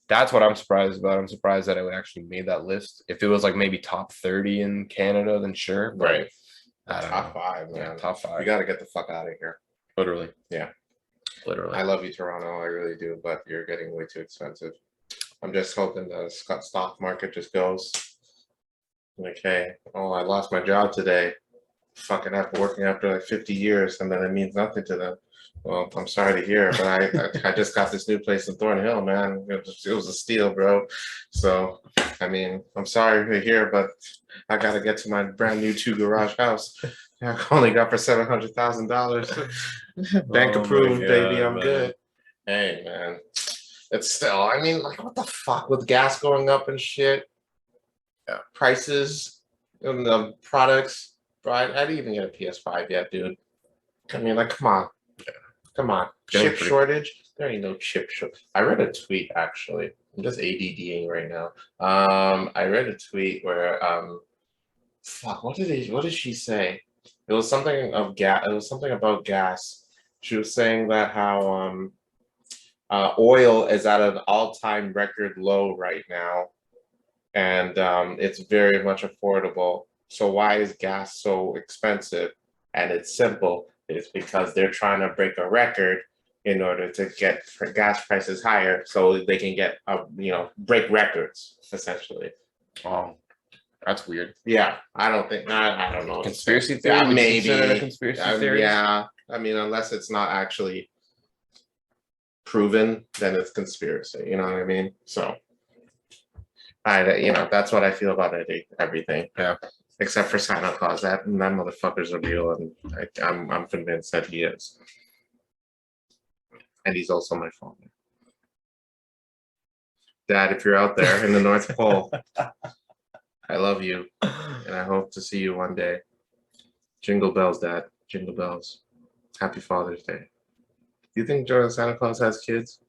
Speaker 2: that's what I'm surprised about. I'm surprised that it actually made that list. If it was like maybe top 30 in Canada, then sure. But
Speaker 1: Right.
Speaker 2: I don't
Speaker 1: Top
Speaker 2: know.
Speaker 1: 5, man.
Speaker 2: Yeah, top 5.
Speaker 1: We got to get the fuck out of here.
Speaker 2: Literally.
Speaker 1: Yeah.
Speaker 2: Literally.
Speaker 1: I love you, Toronto. I really do, but you're getting way too expensive. I'm just hoping the stock market just goes. Okay. Oh, I lost my job today. Fucking after working after like 50 years, and then it means nothing to them. Well, I'm sorry to hear, but I just got this new place in Thornhill, man. It was a steal, bro. So, I mean, I'm sorry to hear, but I got to get to my brand new 2-garage house. I only got for $700,000. Bank approved, baby. I'm good. Hey, man. It's still, I mean, like, what the fuck with gas going up and shit? Prices and the products. Bro, I didn't even get a PS5 yet, dude. I mean, like, come on. Come on. Chip shortage? There ain't no chip shortage. I read a tweet, actually. I'm just ADDing right now. I read a tweet where, fuck, what did she say? It was something of gas. It was something about gas. She was saying that how, oil is at an all-time record low right now. And it's very much affordable. So why is gas so expensive? And it's simple. It's because they're trying to break a record in order to get gas prices higher, so they can get break records essentially.
Speaker 2: Oh, that's weird.
Speaker 1: Yeah, I don't know.
Speaker 2: Conspiracy theory?
Speaker 1: Yeah, maybe
Speaker 2: a conspiracy theory.
Speaker 1: Yeah, I mean, unless it's not actually proven, then it's conspiracy. You know what I mean? So. That's what I feel about everything.
Speaker 2: Yeah.
Speaker 1: Except for Santa Claus, that motherfucker's real, and I'm convinced that he is. And he's also my father. Dad, if you're out there in the North Pole, I love you, and I hope to see you one day. Jingle bells, Dad. Jingle bells. Happy Father's Day. Do you think Santa Claus has kids?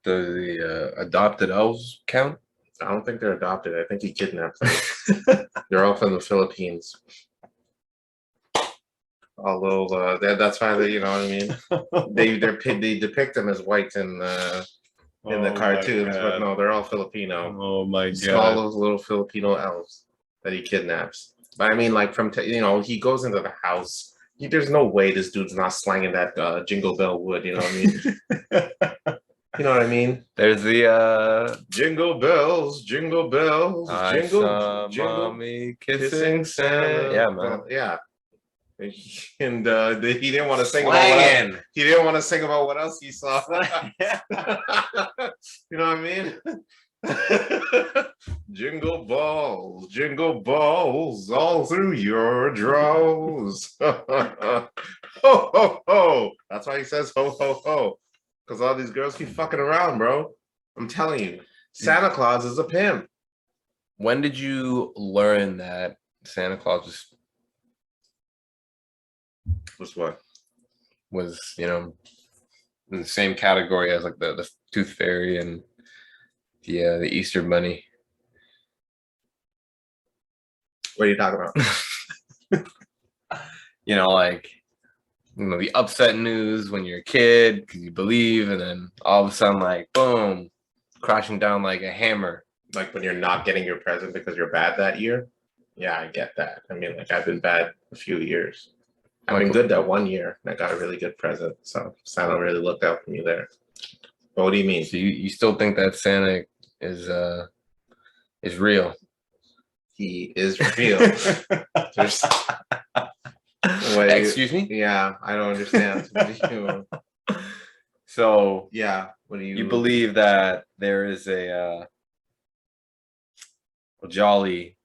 Speaker 2: Does the adopted elves count?
Speaker 1: I don't think they're adopted. I think he kidnapped them. They're all from the Philippines. Although that's why they, you know what I mean. They depict them as white in the cartoons, but no, they're all Filipino.
Speaker 2: Oh my god!
Speaker 1: Small little Filipino elves that he kidnaps. But I mean, like he goes into the house. There's no way this dude's not slanging that Jingle Bell wood. You know what I mean? You know what I mean?
Speaker 2: There's the
Speaker 1: jingle bells, jingle,
Speaker 2: jingle, mommy kissing Santa. Yeah, man.
Speaker 1: Yeah. And he didn't want to sing about what else he saw. You know what I mean? Jingle balls, all through your drawers. Ho ho ho! That's why he says ho ho ho. Because all these girls keep fucking around, bro. I'm telling you, Santa Claus is a pimp.
Speaker 2: When did you learn that Santa Claus was in the same category as like the Tooth Fairy and the Easter Bunny?
Speaker 1: What are you talking about?
Speaker 2: The upset news when you're a kid because you believe, and then all of a sudden, like, boom, crashing down like a hammer.
Speaker 1: Like when you're not getting your present because you're bad that year. Yeah, I get that. I mean, like, I've been bad a few years. I've been good that one year, and I got a really good present. So Santa really looked out for me there. But what do you mean?
Speaker 2: So you still think that Santa is real?
Speaker 1: He is real.
Speaker 2: Excuse me?
Speaker 1: Yeah, I don't understand.
Speaker 2: So
Speaker 1: yeah, what do
Speaker 2: you believe that there is a jolly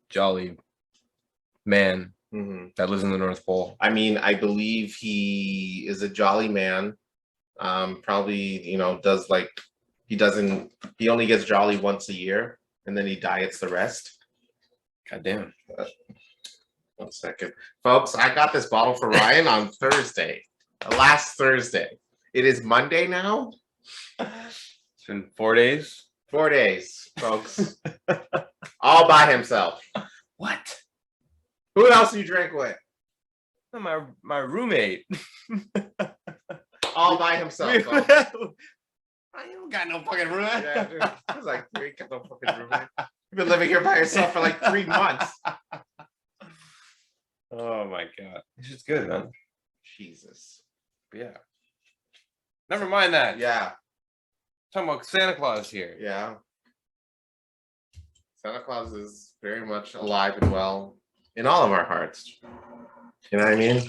Speaker 2: man that lives in the North Pole?
Speaker 1: I mean, I believe he is a jolly man. Probably, does he only gets jolly once a year, and then he diets the rest.
Speaker 2: God damn.
Speaker 1: 1 second. Folks, I got this bottle for Ryan on Thursday. last Thursday. It is Monday now.
Speaker 2: It's been 4 days.
Speaker 1: 4 days, folks. All by himself.
Speaker 2: What?
Speaker 1: Who else you drank with?
Speaker 2: My roommate.
Speaker 1: All by himself. Folks.
Speaker 2: I don't got no fucking roommate.
Speaker 1: Yeah, dude. I was like, you ain't got no fucking roommate. You've been living here by yourself for like 3 months.
Speaker 2: Oh my god, it's just good, man.
Speaker 1: Jesus.
Speaker 2: But yeah. Never mind that.
Speaker 1: Yeah.
Speaker 2: Talking about Santa Claus here.
Speaker 1: Yeah. Santa Claus is very much alive and well in all of our hearts. You know what I mean?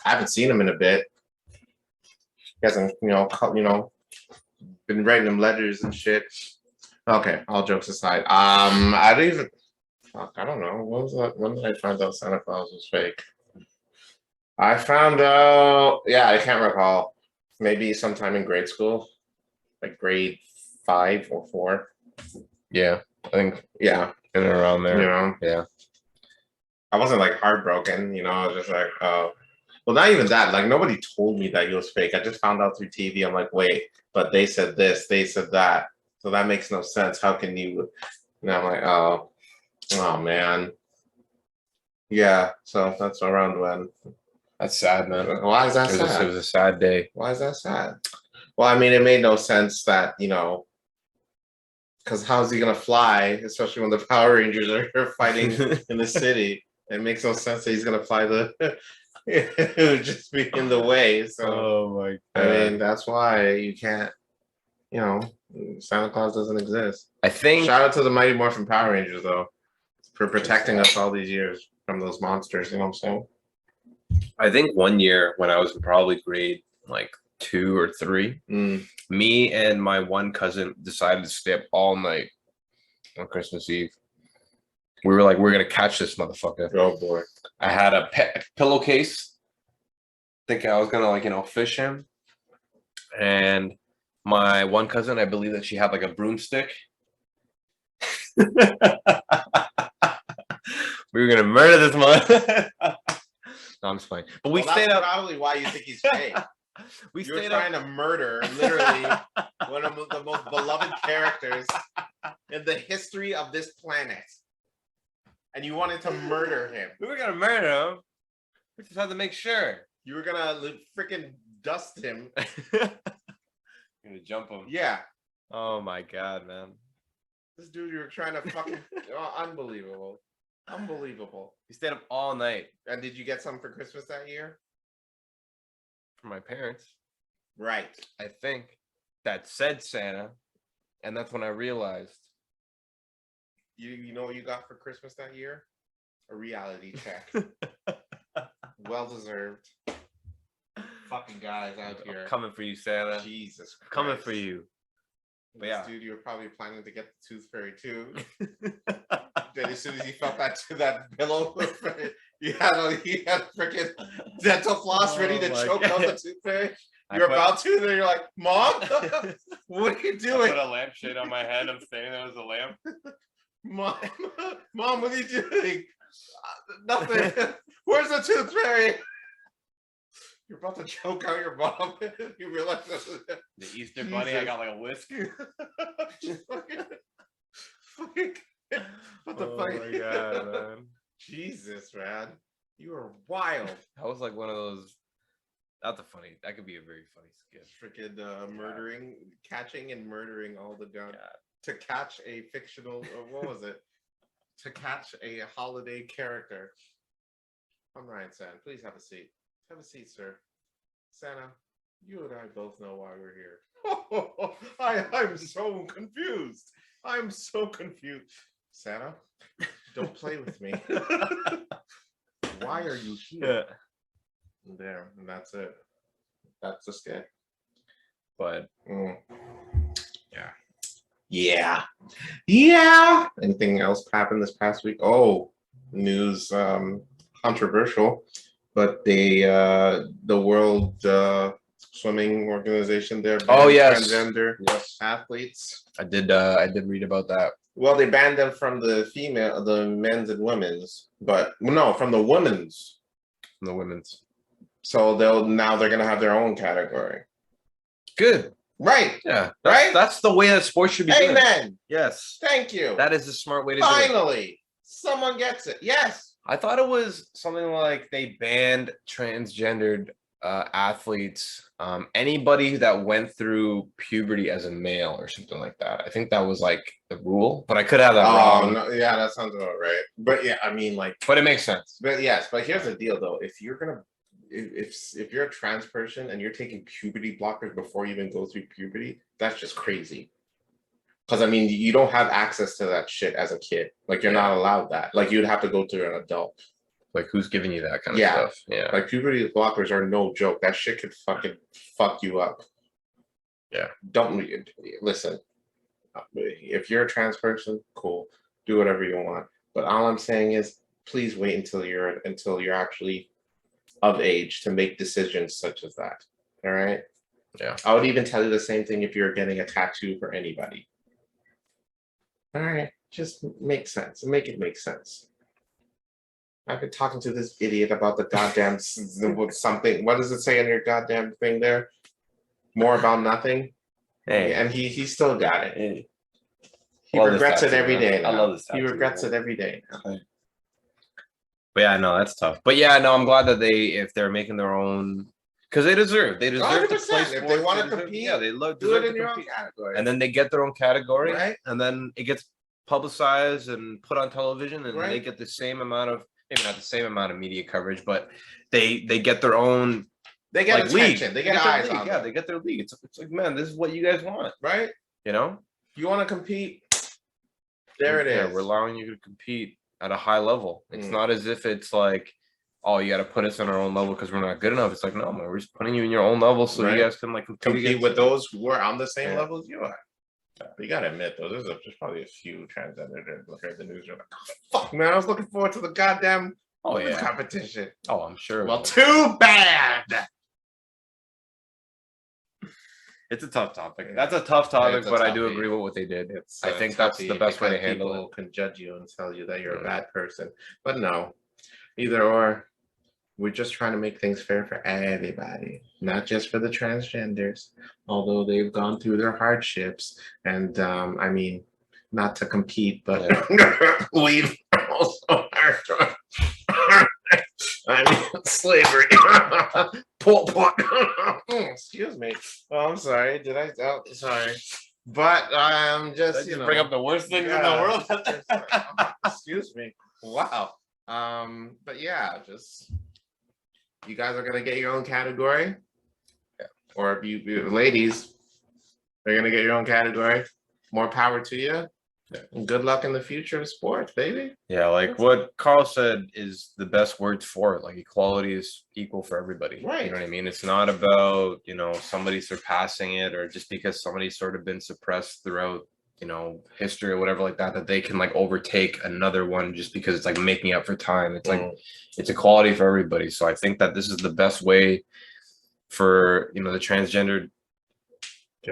Speaker 1: I haven't seen him in a bit. He hasn't, been writing him letters and shit. Okay, all jokes aside. I don't even. Fuck, I don't know. What was that? When did I find out Santa Claus was fake? I found out. Yeah, I can't recall. Maybe sometime in grade school, like grade 5 or 4.
Speaker 2: Yeah, I think
Speaker 1: Yeah,
Speaker 2: in and around there.
Speaker 1: Yeah. I wasn't like heartbroken, I was just like, oh. Well, not even that. Like, nobody told me that he was fake. I just found out through TV. I'm like, wait, but they said this, they said that. So that makes no sense. How can you? And I'm like, oh man. Yeah, so that's around when.
Speaker 2: That's sad, man.
Speaker 1: Why is that sad?
Speaker 2: It was a sad day.
Speaker 1: Why is that sad? Well, I mean, it made no sense that, because how's he going to fly, especially when the Power Rangers are fighting in the city? It makes no sense that he's going to fly it would just be in the way. So,
Speaker 2: oh my god.
Speaker 1: I mean, that's why you can't, Santa Claus doesn't exist.
Speaker 2: I think.
Speaker 1: Shout out to the Mighty Morphin Power Rangers, though, for protecting us all these years from those monsters. You know what I'm saying?
Speaker 2: I think one year when I was in probably grade like 2 or 3, me and my one cousin decided to stay up all night on Christmas Eve. We were like, we're gonna catch this motherfucker.
Speaker 1: Oh boy!
Speaker 2: I had a pillowcase, thinking I was gonna fish him. And my one cousin, I believe that she had like a broomstick. We were gonna murder this mother. No, I'm just playing. But we stayed up.
Speaker 1: That's probably why you think he's fake. You're trying to murder literally one of the most beloved characters in the history of this planet. And you wanted to murder him.
Speaker 2: We were gonna murder him. We just had to make sure.
Speaker 1: You were gonna freaking dust him.
Speaker 2: Gonna jump him.
Speaker 1: Yeah.
Speaker 2: Oh my god, man.
Speaker 1: This dude, you were trying to fucking unbelievable. Unbelievable.
Speaker 2: We stayed up all night.
Speaker 1: And did you get something for Christmas that year?
Speaker 2: From my parents.
Speaker 1: Right.
Speaker 2: I think that said Santa. And that's when I realized.
Speaker 1: You know what you got for Christmas that year? A reality check. Well deserved. Fucking guys out here.
Speaker 2: I'm coming for you, Santa.
Speaker 1: Jesus Christ.
Speaker 2: Coming for you. But yeah.
Speaker 1: Dude, you were probably planning to get the tooth fairy too. Then as soon as you felt that pillow, you had a freaking dental floss ready to choke out the tooth fairy. You're about to, and then you're like, Mom, what are you doing?
Speaker 2: I put a lampshade on my head. I'm standing there as a lamp.
Speaker 1: Mom, what are you doing? Nothing. Where's the tooth fairy? You're about to choke out your mom. You realize
Speaker 2: the Easter bunny. I got like a whisk.
Speaker 1: What the fuck?
Speaker 2: Oh my god, man.
Speaker 1: Jesus, man. You are wild.
Speaker 2: I was like one of those. That's a funny. That could be a very funny skit.
Speaker 1: Freaking murdering, catching and murdering all the guns to catch a fictional. What was it? To catch a holiday character. I'm Ryan San. Please have a seat. Have a seat, sir. Santa, you and I both know why we're here. I'm so confused. I'm so confused. Santa, don't play with me. Why are you here? There, and that's it. That's the skit.
Speaker 2: But
Speaker 1: yeah. Anything else happened this past week? Oh, news, controversial, but the World Swimming Organization there. Transgender athletes.
Speaker 2: I did read about that.
Speaker 1: Well, they banned them from the men's and women's, but no, from the women's.
Speaker 2: From the women's.
Speaker 1: So they're gonna have their own category.
Speaker 2: Good.
Speaker 1: Right.
Speaker 2: Yeah.
Speaker 1: Right?
Speaker 2: That's the way that sports should be done.
Speaker 1: Amen.
Speaker 2: Yes.
Speaker 1: Thank you.
Speaker 2: That is the smart way to do it.
Speaker 1: Finally, someone gets it. Yes.
Speaker 2: I thought it was something like they banned transgendered athletes, anybody that went through puberty as a male or something like that. I think that was like the rule, but I could have that wrong.
Speaker 1: No, yeah, that sounds about right. But yeah, I mean, like,
Speaker 2: but it makes sense.
Speaker 1: But yes, but here's the deal, though. If you're a trans person and you're taking puberty blockers before you even go through puberty, that's just crazy. Because I mean, you don't have access to that shit as a kid. Like you're not allowed that. Like you'd have to go through an adult.
Speaker 2: Like who's giving you that kind of stuff? Yeah.
Speaker 1: Like puberty blockers are no joke. That shit could fucking fuck you up.
Speaker 2: Yeah.
Speaker 1: Don't listen. If you're a trans person, cool. Do whatever you want. But all I'm saying is, please wait until you're actually of age to make decisions such as that. All right.
Speaker 2: Yeah.
Speaker 1: I would even tell you the same thing if you're getting a tattoo for anybody. All right. Just make sense. Make it make sense. I've been talking to this idiot about the goddamn something. What does it say in your goddamn thing there? More about nothing.
Speaker 2: Hey.
Speaker 1: And he still got it.
Speaker 2: Hey.
Speaker 1: He regrets it every day.
Speaker 2: I love this.
Speaker 1: He regrets it every day.
Speaker 2: But yeah, no, that's tough. But yeah, no, I'm glad that if they're making their own, because they deserve to play sports.
Speaker 1: If they want to compete,
Speaker 2: yeah, they
Speaker 1: do it in your own category.
Speaker 2: And then they get their own category,
Speaker 1: right?
Speaker 2: And then it gets publicized and put on television, and
Speaker 1: right.
Speaker 2: They get the same amount of, maybe not the same amount of media coverage, but they get their own.
Speaker 1: They get
Speaker 2: like,
Speaker 1: attention.
Speaker 2: League.
Speaker 1: They get eyes on them.
Speaker 2: Yeah, they get their league. It's like, man, this is what you guys want,
Speaker 1: right?
Speaker 2: You know,
Speaker 1: you want to compete. There it is.
Speaker 2: We're allowing you to compete at a high level. It's not as if it's like, oh, you got to put us on our own level because we're not good enough. It's like, no, man, we're just putting you in your own level so you guys can like
Speaker 1: compete with those who are on the same level as you are. But you gotta admit, though, there's probably a few transgender that look at the news. You're like, oh, fuck, man, I was looking forward to the goddamn competition.
Speaker 2: Oh, I'm sure.
Speaker 1: Well, too bad.
Speaker 2: It's a tough topic. That's a tough topic, but I do agree with what they did. I think that's the best way to handle it.
Speaker 1: People can judge you and tell you that you're a bad person, but no, either or. We're just trying to make things fair for everybody, not just for the transgenders, although they've gone through their hardships. And I mean, not to compete, but we've also I mean, slavery. Excuse me. Oh, I'm sorry. Did I? Oh, sorry. But I'm just,
Speaker 2: bring up the worst things in the world.
Speaker 1: Excuse me. Wow. But yeah, just. You guys are gonna get your own category, or if you ladies, they're gonna get your own category. More power to you. And good luck in the future of sports, baby. Yeah,
Speaker 2: like what Carl said is the best words for it. Like equality is equal for everybody.
Speaker 1: Right.
Speaker 2: You know what I mean? It's not about, somebody surpassing it, or just because somebody's sort of been suppressed throughout, history or whatever like that they can like overtake another one just because it's like making up for time. It's like it's equality for everybody. So I think that this is the best way for the transgendered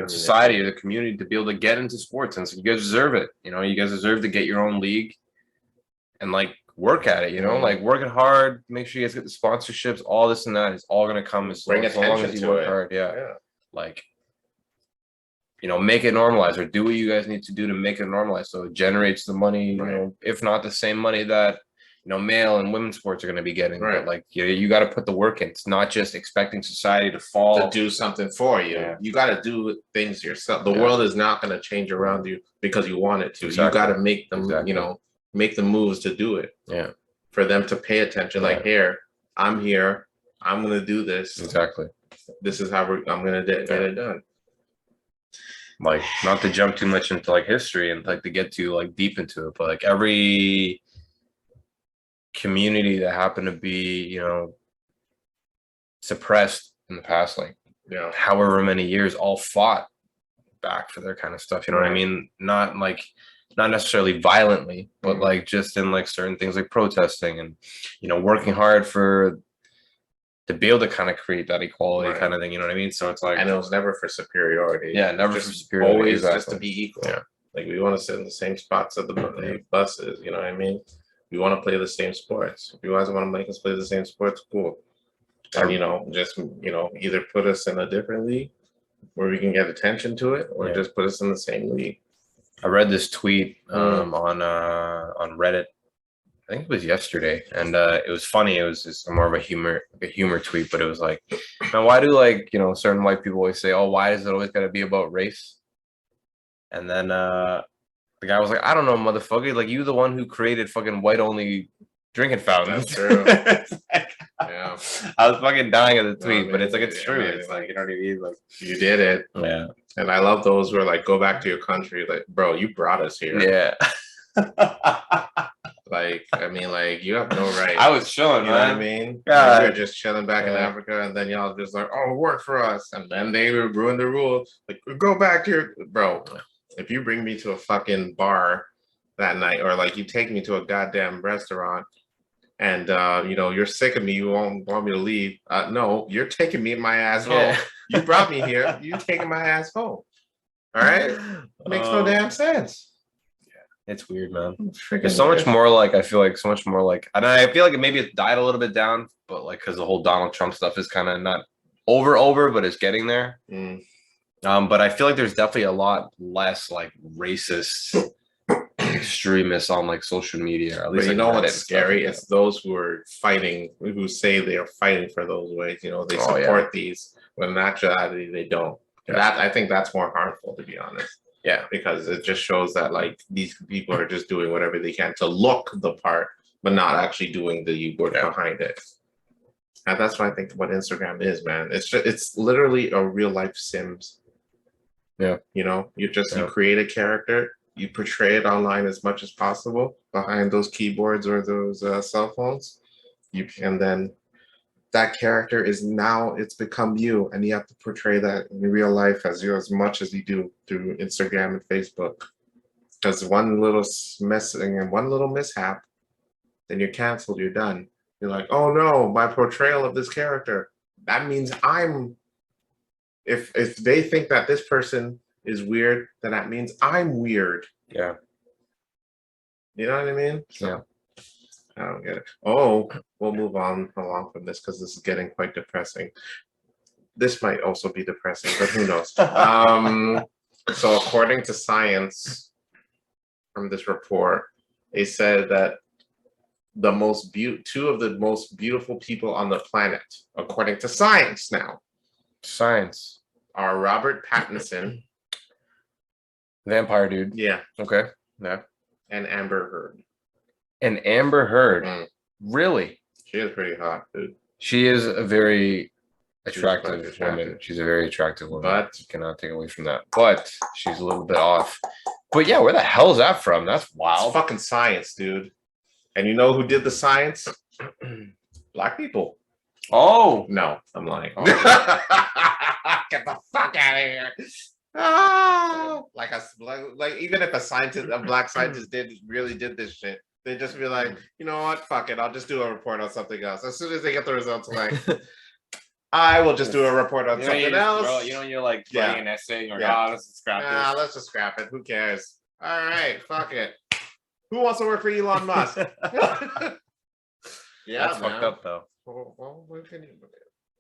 Speaker 2: society or the community to be able to get into sports, and so you guys deserve it. You guys deserve to get your own league and like work at it. Like working hard, make sure you guys get the sponsorships, all this and that. It's all gonna come as long as you work hard. Yeah. Like make it normalized, or do what you guys need to do to make it normalized so it generates the money, if not the same money that male and women's sports are going to be getting. But like you got to put the work in. It's not just expecting society to fall
Speaker 1: to do something for you. You got to do things yourself. The world is not going to change around you because you want it to. You got to make them make the moves to do it. For them to pay attention. Like, here, I'm here, I'm going to do this. This is how I'm going to get it done.
Speaker 2: Like, not to jump too much into like history and like to get too like deep into it, but like every community that happened to be suppressed in the past, like however many years, all fought back for their kind of stuff. You know what I mean? Not necessarily violently, but like just in like certain things like protesting and working hard to be able to kind of create that equality kind of thing, you know what I mean? So it's like,
Speaker 1: and it was never for superiority.
Speaker 2: Yeah, never for superiority.
Speaker 1: Always just to be equal. Like we want to sit in the same spots at the buses, you know what I mean? We want to play the same sports. If you guys want to make us play the same sports, cool. and just either put us in a different league where we can get attention to it, or just put us in the same league.
Speaker 2: I read this tweet on Reddit. I think it was yesterday, and it was funny. It was just more of a humor tweet, but it was like, man, why do certain white people always say, "Oh, why does it always got to be about race?" And then the guy was like, "I don't know, motherfucker. Like, you the one who created fucking white only drinking fountains."
Speaker 1: That's true.
Speaker 2: Yeah, I was fucking dying at the tweet, but it's like it's true. It's like, you know what I mean? Like,
Speaker 1: you did it.
Speaker 2: Yeah.
Speaker 1: And I love those who are like, go back to your country. Like, bro, you brought us here.
Speaker 2: Yeah.
Speaker 1: Like, I mean, like, you have no right.
Speaker 2: I was chilling,
Speaker 1: you
Speaker 2: man.
Speaker 1: know what I mean?
Speaker 2: Yeah.
Speaker 1: We were just chilling back in Africa, and then y'all just like, oh, work for us. And then they ruined the rules. Like, go back to your bro. If you bring me to a fucking bar that night, or like you take me to a goddamn restaurant, and you're sick of me, you won't want me to leave. No, you're taking me my ass home. You brought me here. You taking my ass home. All right? Makes no damn sense.
Speaker 2: It's weird, man. There's so much more like, I feel like so much more like, and I feel like maybe it died a little bit down, but like because the whole Donald Trump stuff is kind of not over, but it's getting there. But I feel like there's definitely a lot less like racist extremists on like social media. At least,
Speaker 1: but you know what's scary? It's those who are fighting, who say they are fighting for those ways. They support these, when in actuality they don't. That I think that's more harmful, to be honest. Yeah, because it just shows that like these people are just doing whatever they can to look the part, but not actually doing the work behind it. And that's what I think what Instagram is, man. It's literally a real life Sims.
Speaker 2: Yeah,
Speaker 1: you create a character, you portray it online as much as possible behind those keyboards or those cell phones. And then that character it's become you, and you have to portray that in real life as much as you do through Instagram and Facebook. Because one little messing and one little mishap, then you're canceled, you're done. You're like, oh no, my portrayal of this character. That means if they think that this person is weird, then that means I'm weird.
Speaker 2: Yeah.
Speaker 1: You know what I mean?
Speaker 2: Yeah.
Speaker 1: I don't get it. Oh, we'll move along from this because this is getting quite depressing. This might also be depressing, but who knows? So according to science, from this report, they said that two of the most beautiful people on the planet, according to science now, are Robert Pattinson,
Speaker 2: vampire dude.
Speaker 1: Yeah.
Speaker 2: Okay. Yeah.
Speaker 1: And Amber Heard.
Speaker 2: And Amber Heard. Really?
Speaker 1: She is pretty hot, dude.
Speaker 2: She is a very attractive woman. She's a very attractive woman. But you cannot take away from that. But she's a little bit off. But yeah, where the hell is that from? That's wild.
Speaker 1: It's fucking science, dude. And you know who did the science? Black people.
Speaker 2: Oh.
Speaker 1: No, I'm lying. Oh. Get the fuck out of here. Like even if a black scientist really did this shit, they'd just be like, you know what, fuck it, I'll just do a report on something else. As soon as they get the results, like, I will just do a report on something else.
Speaker 2: Bro, you're like writing an essay, or let's just scrap this.
Speaker 1: Let's just scrap it. Who cares? All right, fuck it. Who wants to work for Elon Musk?
Speaker 2: That's fucked up though.
Speaker 1: Well, what can you do?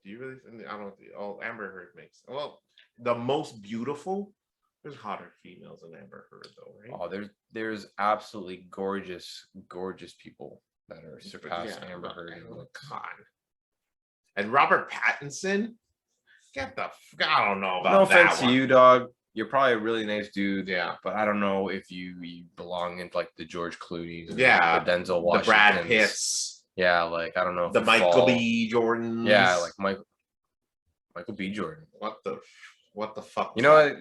Speaker 1: You really? I don't. Amber Heard makes. Well, the most beautiful. There's hotter females than Amber Heard, though, right?
Speaker 2: Oh, there's absolutely gorgeous people that are surpassed Amber Heard.
Speaker 1: Come on. And Robert Pattinson, get the. I don't know about
Speaker 2: no offense to you, dog. You're probably a really nice dude.
Speaker 1: Yeah.
Speaker 2: But I don't know if you belong in like the George Clooney's.
Speaker 1: Yeah.
Speaker 2: The Denzel Washington.
Speaker 1: The Brad Pitts.
Speaker 2: Yeah, like I don't know.
Speaker 1: The Michael B. Jordan.
Speaker 2: Yeah, like Michael B. Jordan.
Speaker 1: What the fuck?
Speaker 2: You know what?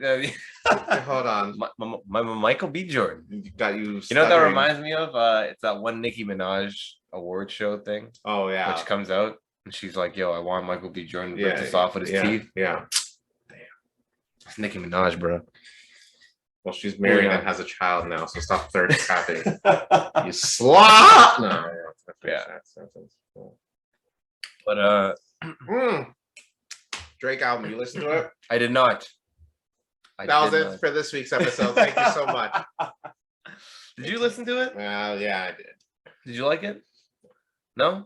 Speaker 1: Hold on.
Speaker 2: My Michael B. Jordan.
Speaker 1: You know
Speaker 2: what that reminds me of? It's that one Nicki Minaj award show thing.
Speaker 1: Oh yeah.
Speaker 2: Which comes out and she's like, "Yo, I want Michael B. Jordan to break this off with his teeth."
Speaker 1: Yeah.
Speaker 2: Damn. It's Nicki Minaj, bro.
Speaker 1: Well, she's married and has a child now, so stop third trapping. You slut. No.
Speaker 2: Yeah. But
Speaker 1: Drake album, you listen to it?
Speaker 2: I did not.
Speaker 1: That was it for this week's episode. Thank you so much.
Speaker 2: Did you listen to it?
Speaker 1: Well, yeah, I did.
Speaker 2: Did you like it? No?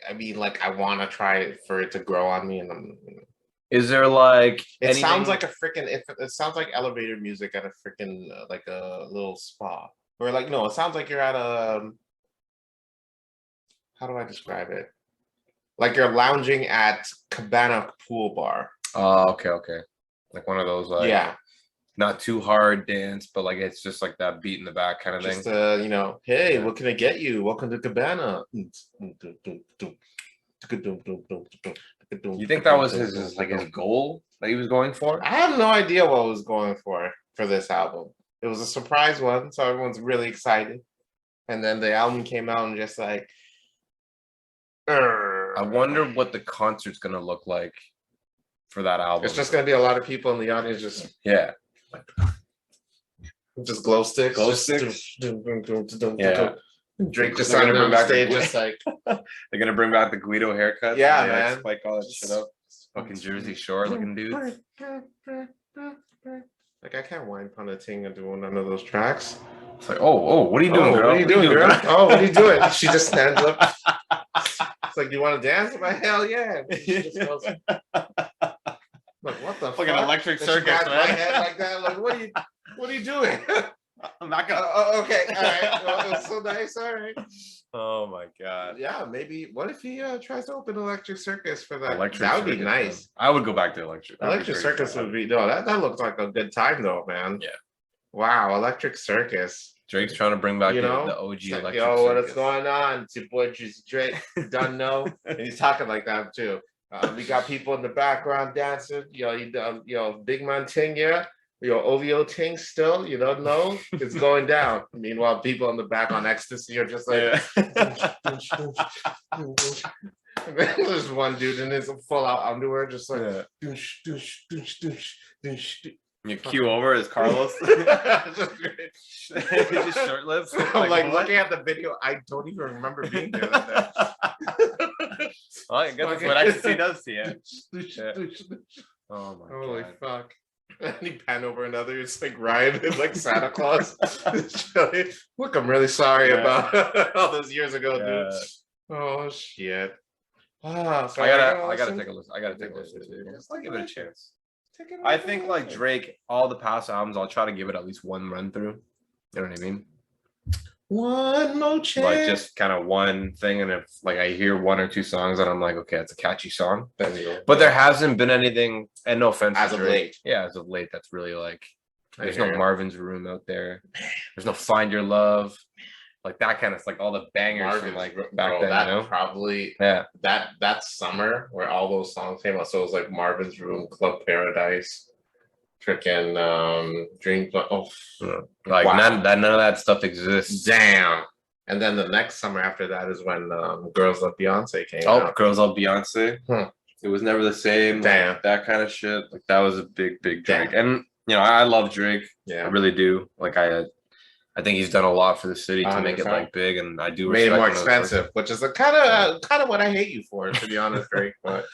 Speaker 1: I mean, like I want to try it for it to grow on me, and
Speaker 2: Is there like
Speaker 1: it
Speaker 2: anything?
Speaker 1: sounds like a freaking. It sounds like elevator music at a freaking like a little spa, or like no, it sounds like you're at a. How do I describe it? Like you're lounging at Cabana Pool Bar.
Speaker 2: Oh, okay. Like one of those like
Speaker 1: Yeah,
Speaker 2: not too hard dance, but like it's just like that beat in the back kind of
Speaker 1: just
Speaker 2: thing.
Speaker 1: hey,
Speaker 2: Yeah.
Speaker 1: what can I get you? Welcome to Cabana. You
Speaker 2: You think that was his like his goal that he was going for?
Speaker 1: I have no idea what I was going for this album. It was a surprise one, so everyone's really excited. And then the album came out and just like,
Speaker 2: I wonder what the concert's gonna look like for that album.
Speaker 1: it's just gonna be a lot of people in the audience just
Speaker 2: yeah,
Speaker 1: just glow sticks.
Speaker 2: Glow
Speaker 1: just
Speaker 2: sticks?
Speaker 1: Yeah. Drake just
Speaker 2: They're
Speaker 1: on
Speaker 2: gonna bring back the
Speaker 1: stage,
Speaker 2: Gui-
Speaker 1: just like
Speaker 2: they're gonna bring back the Guido haircut.
Speaker 1: Yeah,
Speaker 2: They, like,
Speaker 1: man.
Speaker 2: spike all that shit up. Fucking Jersey Shore looking dude.
Speaker 1: Like I can't whine on a ting and do none of those tracks.
Speaker 2: It's like, oh, what are you doing,
Speaker 1: Oh,
Speaker 2: girl?
Speaker 1: what are you doing, girl? Oh, what are you doing? She just stands up. It's like, do you want to dance? I'm like, hell yeah. She just goes, like, what the
Speaker 2: Fucking
Speaker 1: fuck?
Speaker 2: electric
Speaker 1: And she
Speaker 2: circus,
Speaker 1: grabs my
Speaker 2: man.
Speaker 1: head like that. Like, what are you doing?
Speaker 2: I'm not gonna.
Speaker 1: Okay, all right. Well, it was so nice. All right.
Speaker 2: Oh my god.
Speaker 1: Yeah, maybe. What if he tries to open Electric Circus for that?
Speaker 2: Electric
Speaker 1: That would be
Speaker 2: Circus,
Speaker 1: nice.
Speaker 2: man. I would go back to Electric. That'd be
Speaker 1: Electric
Speaker 2: pretty
Speaker 1: Circus
Speaker 2: fun.
Speaker 1: would be that looks like a good time though, man.
Speaker 2: Yeah.
Speaker 1: Wow, Electric Circus.
Speaker 2: Drake's trying to bring back
Speaker 1: You know,
Speaker 2: the OG
Speaker 1: It's like,
Speaker 2: Electric
Speaker 1: yo,
Speaker 2: Circus.
Speaker 1: what's going on? It's your boy Juicy Drake. Don't know. And he's talking like that too. We got people in the background dancing. Big man ting, yeah. OVO ting still. You don't know. It's going down. Meanwhile, people in the back on ecstasy are just like. There's one dude in his full out underwear, just like.
Speaker 2: You cue over as Carlos. Just shirtless.
Speaker 1: I'm like looking at the video. I don't even remember being there.
Speaker 2: Well, I guess that's what ecstasy does to you. Yeah. Oh my
Speaker 1: Holy
Speaker 2: god.
Speaker 1: fuck. And he pan over another. It's like Ryan is like Santa Claus. Look, I'm really sorry about all those years ago, dude. Oh shit. So
Speaker 2: I gotta take a listen. I gotta take a listen to it. I'll give it a chance. I think like Drake, all the past albums, I'll try to give it at least one run through. You know what I mean?
Speaker 1: One more chance.
Speaker 2: Like just kind of one thing, and if like I hear one or two songs and I'm like, okay, it's a catchy song. But there hasn't been anything, and no offense
Speaker 1: as
Speaker 2: to
Speaker 1: of
Speaker 2: Drake.
Speaker 1: late.
Speaker 2: Yeah, as of late, that's really like there's
Speaker 1: I hear
Speaker 2: no
Speaker 1: you.
Speaker 2: Marvin's Room out there. There's no Find Your Love. Like that kind of like all the bangers from like back then,
Speaker 1: that
Speaker 2: you know?
Speaker 1: probably
Speaker 2: Yeah.
Speaker 1: that summer where all those songs came out. So it was like Marvin's Room, Club Paradise, freaking Dream. Oh,
Speaker 2: Like
Speaker 1: wow.
Speaker 2: none of that stuff exists.
Speaker 1: Damn. And then the next summer after that is when Girls Love Beyonce came
Speaker 2: Oh,
Speaker 1: out.
Speaker 2: Girls Love Beyonce. It was never the same.
Speaker 1: Damn.
Speaker 2: Like, that kind of shit. Like that was a big Drake.
Speaker 1: Damn.
Speaker 2: And I love Drake. I
Speaker 1: Yeah.
Speaker 2: really do. Like I think he's done a lot for the city to make it
Speaker 1: 100%.
Speaker 2: like big, and I do
Speaker 1: Made it
Speaker 2: respect
Speaker 1: more
Speaker 2: him as a person.
Speaker 1: expensive, which is kind of what I hate you for, to be honest, Drake. But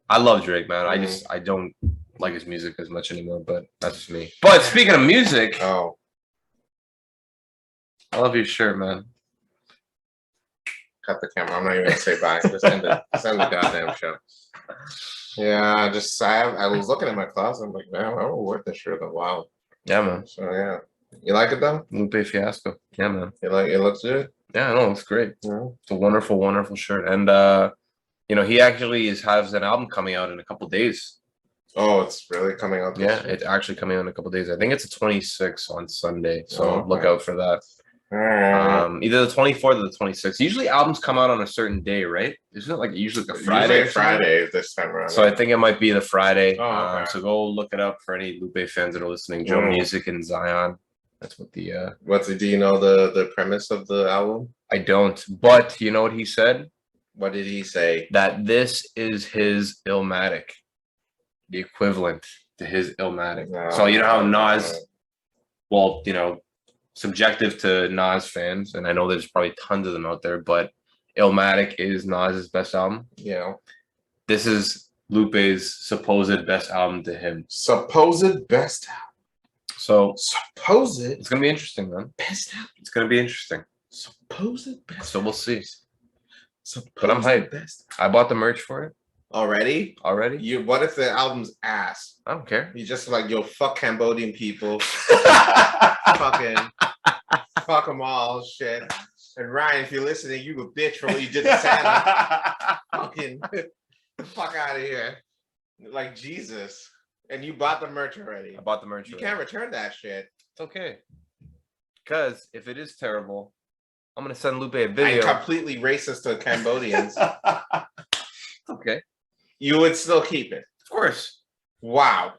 Speaker 2: I love Drake, man. I don't like his music as much anymore, but that's just me. But speaking of music,
Speaker 1: oh,
Speaker 2: I love your shirt, man.
Speaker 1: cut the camera. I'm not even gonna say bye. Just end the goddamn show. Yeah, I was looking at my closet. I'm like, man, I haven't worn this shirt in a while.
Speaker 2: Yeah, man.
Speaker 1: So yeah, you like it though?
Speaker 2: Lupe Fiasco. Yeah, man.
Speaker 1: You like it? Looks good.
Speaker 2: Yeah, no, it's great.
Speaker 1: Yeah.
Speaker 2: It's a wonderful, wonderful shirt. And he actually has an album coming out in a couple days.
Speaker 1: Oh, it's really coming out.
Speaker 2: Yeah, it's actually coming out in a couple days. I think it's the 26th on Sunday. So
Speaker 1: Oh,
Speaker 2: look
Speaker 1: okay.
Speaker 2: out for that.
Speaker 1: All right.
Speaker 2: Either the 24th or the 26th. Usually albums come out on a certain day, right? Isn't it like usually like a Friday?
Speaker 1: Usually Friday this time around.
Speaker 2: So I think it might be the Friday.
Speaker 1: Oh, okay.
Speaker 2: So go look it up for any Lupe fans that are listening. Joe Music and Zion. That's what the
Speaker 1: do you know the premise of the album?
Speaker 2: I don't, but you know what he said?
Speaker 1: What did he say?
Speaker 2: That this is his Illmatic. The equivalent to his Illmatic. So you know how Nas, well, subjective to Nas fans, and I know there's probably tons of them out there, but Illmatic is Nas's best album.
Speaker 1: Yeah.
Speaker 2: This is Lupe's supposed best album to him.
Speaker 1: Supposed best album.
Speaker 2: So
Speaker 1: supposed
Speaker 2: it's gonna be interesting, man.
Speaker 1: Best album.
Speaker 2: It's gonna be interesting.
Speaker 1: Supposed best.
Speaker 2: So we'll see. But I'm hyped. I bought the merch for it
Speaker 1: Already?
Speaker 2: already.
Speaker 1: What if the album's ass?
Speaker 2: I don't care.
Speaker 1: You just like, yo, fuck Cambodian people. Fucking fuck them all, shit. And Ryan, if you're listening, you a bitch for what you did to Santa. Fucking fuck out of here. Like, Jesus. And you bought the merch already.
Speaker 2: I bought the merch.
Speaker 1: You can't return that shit.
Speaker 2: It's okay. Because if it is terrible, I'm gonna send Lupe a video.
Speaker 1: I'm completely racist to Cambodians.
Speaker 2: Okay.
Speaker 1: You would still keep it.
Speaker 2: Of course.
Speaker 1: Wow.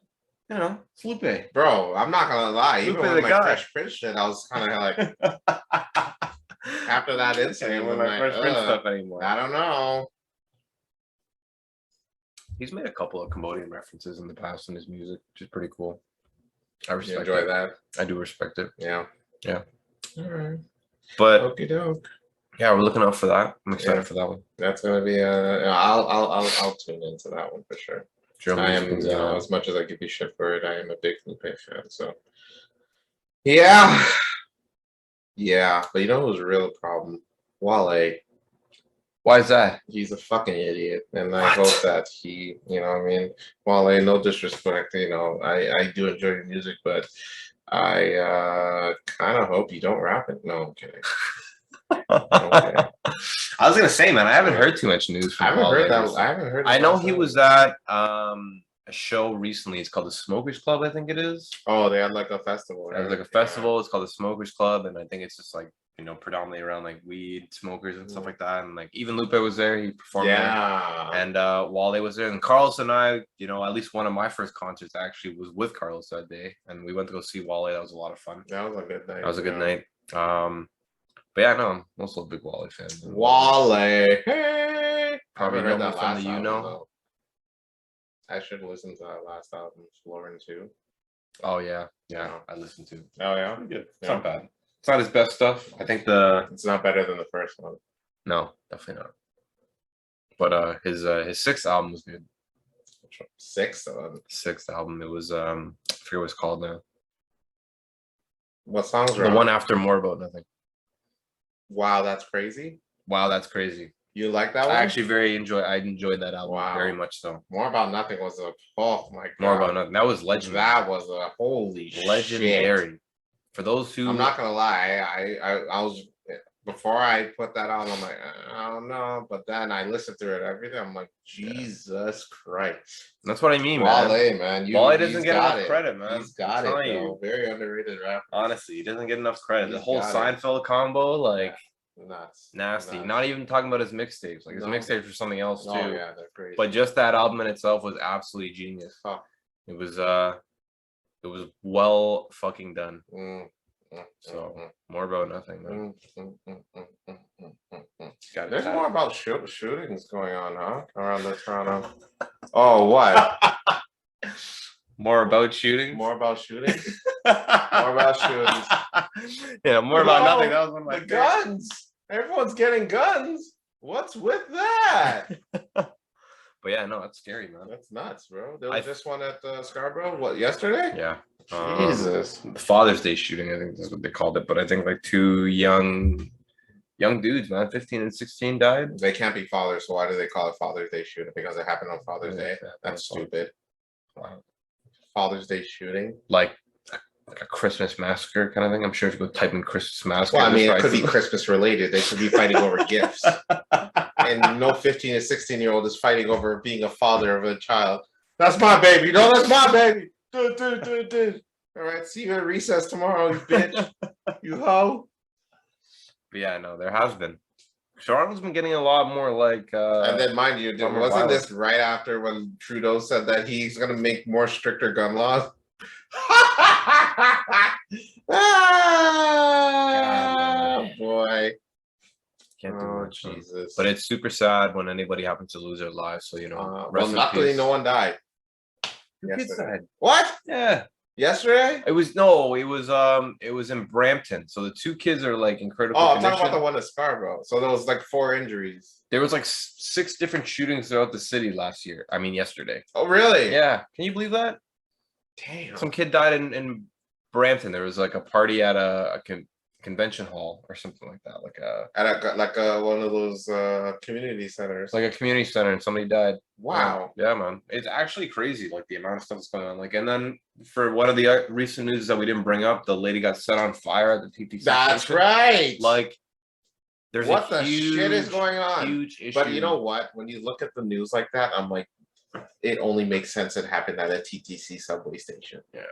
Speaker 2: You know, it's Lupe.
Speaker 1: Bro, I'm not gonna lie. Even
Speaker 2: Lupe
Speaker 1: with
Speaker 2: the
Speaker 1: my
Speaker 2: guy.
Speaker 1: Fresh Prince shit, I was kind of like, after that incident,
Speaker 2: with
Speaker 1: I'm
Speaker 2: my
Speaker 1: like,
Speaker 2: Fresh Prince stuff anymore.
Speaker 1: I don't know.
Speaker 2: He's made a couple of Cambodian references in the past in his music, which is pretty cool. I
Speaker 1: You
Speaker 2: respect
Speaker 1: enjoy
Speaker 2: it.
Speaker 1: that?
Speaker 2: I do respect it.
Speaker 1: Yeah.
Speaker 2: Yeah.
Speaker 1: All right.
Speaker 2: But
Speaker 1: Okie doke.
Speaker 2: yeah, we're looking out for that. I'm excited for that one.
Speaker 1: That's gonna be I'll tune into that one for sure. I am, as much as I give you shit for it, I am a big Lupe fan. So yeah. But you know who's a real problem? Wale.
Speaker 2: Why is that?
Speaker 1: He's a fucking idiot, and I hope that he, you know, what I mean, Wale, no disrespect, you know, I do enjoy your music, but I kind of hope you don't rap it. No, I'm kidding. Okay.
Speaker 2: I was gonna say, man, I haven't heard too much news from
Speaker 1: I haven't
Speaker 2: Wale
Speaker 1: heard that.
Speaker 2: recently.
Speaker 1: I haven't heard.
Speaker 2: I know he was at a show recently. It's called the Smokers Club, I think it is.
Speaker 1: Oh, they had like a festival.
Speaker 2: It was like a festival. It's called the Smokers Club, and I think it's just like, you know, predominantly around like weed smokers and stuff like that. And like even Lupe was there. He performed there. And Wale was there. And Carlos and I, you know, at least one of my first concerts actually was with Carlos that day, and we went to go see Wale. That was a lot of fun.
Speaker 1: That was a good night.
Speaker 2: That was a good night. But yeah, no, I'm also a big Wale fan.
Speaker 1: Wale, hey,
Speaker 2: Probably know me from the You Know.
Speaker 1: Though. I should listen to that last album, Lauren too.
Speaker 2: Oh yeah, I listened to.
Speaker 1: Oh yeah,
Speaker 2: Good. It's not bad. It's not his best stuff. I think it's
Speaker 1: not better than the first one.
Speaker 2: No, definitely not. But his sixth album was good.
Speaker 1: Sixth
Speaker 2: album. It was I forget what it's called now.
Speaker 1: What songs?
Speaker 2: The one after More About Nothing.
Speaker 1: Wow, that's crazy.
Speaker 2: Wow, that's crazy.
Speaker 1: You like that one?
Speaker 2: I actually I enjoyed that album very much so.
Speaker 1: More About Nothing was oh my god.
Speaker 2: More About Nothing. That was legendary.
Speaker 1: That was a holy
Speaker 2: legendary.
Speaker 1: Shit.
Speaker 2: For those who,
Speaker 1: I'm not gonna lie, I was, before I put that on, I'm like, I don't know, but then I listened to it, everything. I'm like, Jesus Christ.
Speaker 2: That's what I mean,
Speaker 1: man.
Speaker 2: Wale doesn't get enough credit, man.
Speaker 1: He's got it, though. Very underrated rapper.
Speaker 2: Honestly, he doesn't get enough credit. The whole Seinfeld combo, like, nasty. Not even talking about his mixtapes. Like his mixtapes were something else too.
Speaker 1: Oh yeah, they're crazy.
Speaker 2: But just that album in itself was absolutely genius. It was well fucking done. So More About Nothing, man.
Speaker 1: There's more about shootings going on, huh? Around the Toronto. Oh, what?
Speaker 2: More about shooting?
Speaker 1: More about shooting? More about shootings.
Speaker 2: Yeah, More About Nothing. That was one of my
Speaker 1: guns. Everyone's getting guns. What's with that?
Speaker 2: But yeah, no, that's scary, man.
Speaker 1: That's nuts, bro. There was just one at Scarborough. What, yesterday?
Speaker 2: Yeah.
Speaker 1: Jesus.
Speaker 2: Father's Day shooting, I think that's what they called it. But I think like two young dudes, man, 15 and 16 died.
Speaker 1: They can't be fathers, so why do they call it Father's Day shooting? Because it happened on Father's Day. That's stupid. Wow. Father's Day shooting,
Speaker 2: like a Christmas massacre kind of thing. I'm sure if you go type in Christmas massacre.
Speaker 1: Well, I mean, it could be Christmas related. They could be fighting over gifts, and no 15 and 16-year-old is fighting over being a father of a child. That's my baby. No, that's my baby. All right, see you at recess tomorrow, you bitch. You hoe.
Speaker 2: But yeah, no, there has been. Toronto's been getting a lot more like
Speaker 1: and then mind you, wasn't this right after when Trudeau said that he's gonna make more stricter gun laws? Boy.
Speaker 2: Can't do much.
Speaker 1: Jesus.
Speaker 2: But it's super sad when anybody happens to lose their lives. So, you know,
Speaker 1: well, luckily no one died.
Speaker 2: Yesterday.
Speaker 1: What?
Speaker 2: Yeah.
Speaker 1: Yesterday?
Speaker 2: It was in Brampton. So the two kids are like in critical
Speaker 1: condition.
Speaker 2: I'm
Speaker 1: talking about the one at Scarborough. So there was like 4 injuries.
Speaker 2: There was like 6 different shootings throughout the city last year. I mean, yesterday.
Speaker 1: Oh, really?
Speaker 2: Yeah. Can you believe that?
Speaker 1: Damn.
Speaker 2: Some kid died in Brampton. There was like a party at a convention hall or something like that,
Speaker 1: At one of those community centers.
Speaker 2: like a community center, and somebody died.
Speaker 1: Wow.
Speaker 2: Yeah, man, it's actually crazy, like the amount of stuff that's going on. Like, and then for one of the recent news that we didn't bring up, the lady got set on fire at the TTC.
Speaker 1: That's
Speaker 2: station.
Speaker 1: right.
Speaker 2: Like, there's
Speaker 1: what the shit is going on?
Speaker 2: Huge issue.
Speaker 1: But you know what? When you look at the news like that, I'm like, it only makes sense it happened at a TTC subway station.
Speaker 2: Yeah.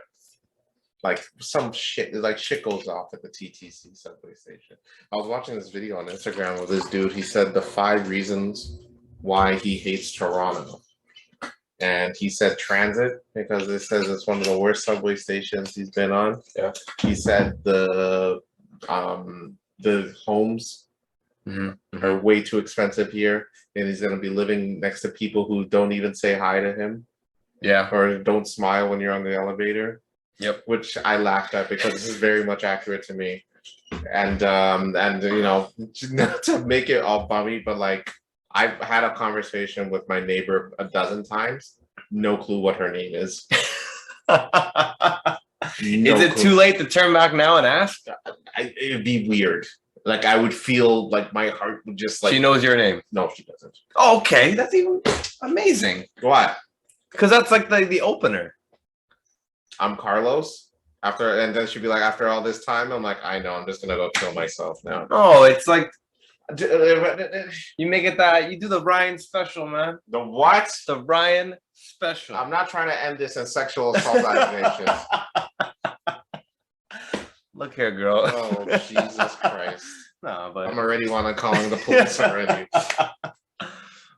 Speaker 1: Like some shit, like shit goes off at the TTC subway station. I was watching this video on Instagram with this dude. He said the 5 reasons why he hates Toronto. And he said transit, because it says it's one of the worst subway stations he's been on.
Speaker 2: Yeah.
Speaker 1: He said the homes are way too expensive here, and he's gonna be living next to people who don't even say hi to him.
Speaker 2: Yeah.
Speaker 1: Or don't smile when you're on the elevator.
Speaker 2: Yep.
Speaker 1: Which I laughed at because this is very much accurate to me. And you know, not to make it all bummy, but like I've had a conversation with my neighbor a dozen times. No clue what her name is.
Speaker 2: Is it too late to turn back now and ask?
Speaker 1: It'd be weird. Like I would feel like my heart would just like.
Speaker 2: She knows your name.
Speaker 1: No, she doesn't.
Speaker 2: Oh, okay, that's even amazing.
Speaker 1: What?
Speaker 2: Because that's like the opener. I'm
Speaker 1: Carlos. And then she'd be like, after all this time, I'm like, I know, I'm just gonna go kill myself now.
Speaker 2: Oh, it's like you make it that you do the Ryan special, man.
Speaker 1: The what?
Speaker 2: The Ryan special.
Speaker 1: I'm not trying to end this in sexual assault allegations.
Speaker 2: Look here, girl.
Speaker 1: Oh, Jesus Christ.
Speaker 2: No, but
Speaker 1: I'm already calling the police already.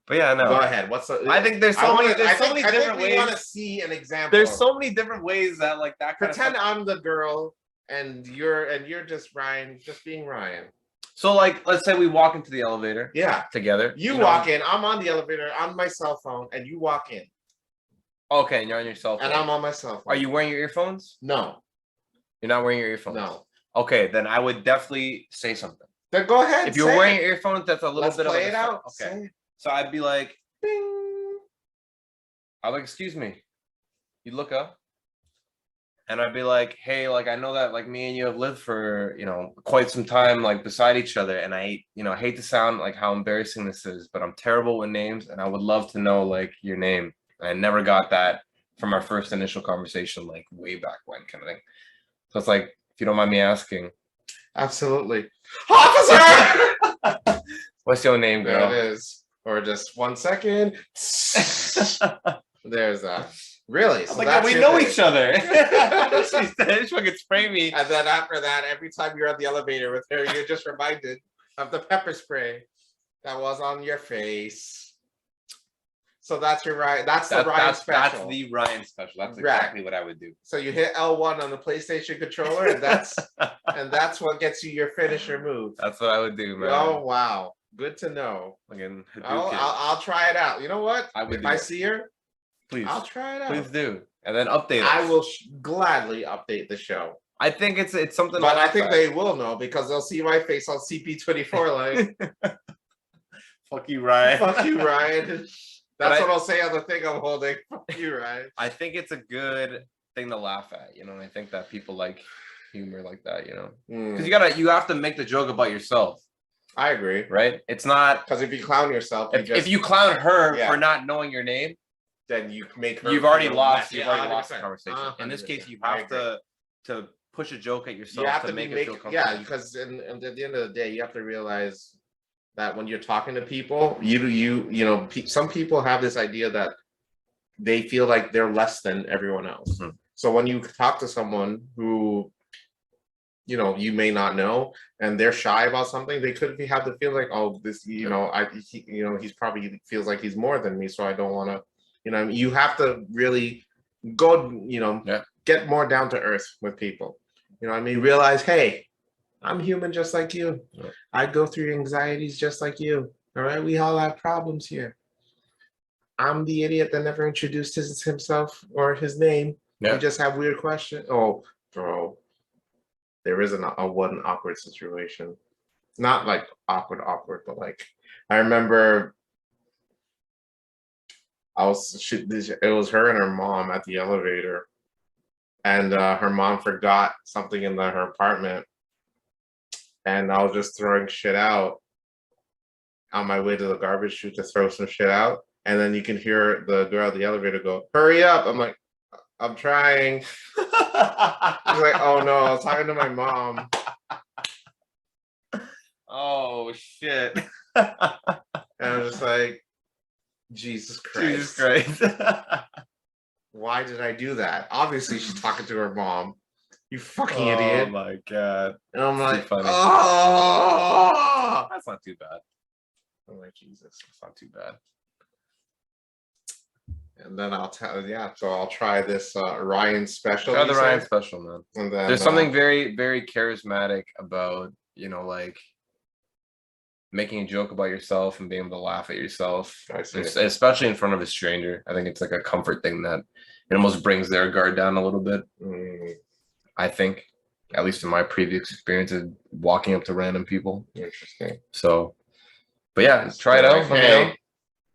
Speaker 2: But yeah, no.
Speaker 1: Go ahead.
Speaker 2: I think there's so many different ways.
Speaker 1: I want to see an example.
Speaker 2: There's so many different ways that like that.
Speaker 1: Pretend I'm the girl and you're just Ryan, just being Ryan.
Speaker 2: So like, let's say we walk into the elevator.
Speaker 1: Yeah.
Speaker 2: Together.
Speaker 1: You walk in. I'm on the elevator on my cell phone, and you walk in.
Speaker 2: Okay, and you're on your cell phone.
Speaker 1: And I'm on my cell phone.
Speaker 2: Are you wearing your earphones?
Speaker 1: No.
Speaker 2: You're not wearing your earphones.
Speaker 1: No.
Speaker 2: Okay, then I would definitely say something.
Speaker 1: Then go ahead.
Speaker 2: If you're wearing your earphones, that's a little bit of.
Speaker 1: Let's play it out.
Speaker 2: Okay. So I'd be like, ding. I'm like, excuse me. You look up, and I'd be like, hey, like I know that like me and you have lived for quite some time like beside each other, and I hate to sound like how embarrassing this is, but I'm terrible with names, and I would love to know like your name. And I never got that from our first initial conversation, like way back when, kind of thing. So it's like, if you don't mind me asking.
Speaker 1: Absolutely. Officer!
Speaker 2: What's your name, girl?
Speaker 1: There it is. Or just 1 second. There's that. Really?
Speaker 2: So like, we know each other. She fucking spray me.
Speaker 1: And then after that, every time you're on the elevator with her, you're just reminded of the pepper spray that was on your face. So that's your Ryan. That's the Ryan special.
Speaker 2: That's the Ryan special. That's exactly what I would do.
Speaker 1: So you hit L1 on the PlayStation controller, and that's what gets you your finisher move.
Speaker 2: That's what I would do, man.
Speaker 1: Oh wow, good to know.
Speaker 2: Again,
Speaker 1: I'll try it out. You know what? If I see her,
Speaker 2: please,
Speaker 1: I'll try it out.
Speaker 2: Please do, and then update.
Speaker 1: I will gladly update the show.
Speaker 2: I think it's something.
Speaker 1: But I think they will know because they'll see my face on CP24 like.
Speaker 2: Fuck you, Ryan.
Speaker 1: Fuck you, Ryan. That's what I'll say on the thing I'm holding. Fuck you, Ryan.
Speaker 2: I think it's a good thing to laugh at, and I think that people like humor like that, because you have to make the joke about yourself.
Speaker 1: I agree.
Speaker 2: Right? It's not
Speaker 1: because if you clown yourself,
Speaker 2: if you clown her for not knowing your name,
Speaker 1: then you make her.
Speaker 2: You've already lost. You've already lost the conversation.
Speaker 1: 100%.
Speaker 2: In this case, you have to push a joke at yourself.
Speaker 1: You have
Speaker 2: to make it feel comfortable.
Speaker 1: Yeah, because at the end of the day, you have to realize that when you're talking to people, some people have this idea that they feel like they're less than everyone else. Mm-hmm. So when you talk to someone who, you may not know, and they're shy about something, they could have the feel like, oh, this, he's probably feels like he's more than me, so I don't want to, you have to really go, get more down to earth with people. Realize, hey, I'm human just like you. Yeah. I go through anxieties just like you. All right, we all have problems here. I'm the idiot that never introduced himself or his name. Yeah. We just have weird questions. Oh, bro, there isn't a one awkward situation. Not like awkward, but like I remember it was her and her mom at the elevator, and her mom forgot something in her apartment. and I was just throwing shit out on my way to the garbage chute to throw some shit out. And then you can hear the girl at the elevator go, "Hurry up." I'm like, "I'm trying." She's like, "Oh no, I was talking to my mom."
Speaker 2: Oh shit.
Speaker 1: And I was just like, Jesus Christ.
Speaker 2: Jesus Christ.
Speaker 1: Why did I do that? Obviously, she's talking to her mom. You fucking
Speaker 2: Oh
Speaker 1: idiot.
Speaker 2: my god.
Speaker 1: And I'm
Speaker 2: That's
Speaker 1: like,
Speaker 2: too funny.
Speaker 1: oh.
Speaker 2: That's not too bad.
Speaker 1: I'm like, Jesus.
Speaker 2: That's not too bad.
Speaker 1: And then I'll tell, yeah, so I'll try this Ryan special.
Speaker 2: Try the
Speaker 1: you
Speaker 2: Ryan
Speaker 1: said?
Speaker 2: special, man.
Speaker 1: And then,
Speaker 2: There's something very, very charismatic about, like making a joke about yourself and being able to laugh at yourself,
Speaker 1: I see.
Speaker 2: especially in front of a stranger. I think it's like a comfort thing that it almost brings their guard down a little bit. I think, at least in my previous experiences, walking up to random people.
Speaker 1: Interesting.
Speaker 2: So, but yeah, try it out. Let me know.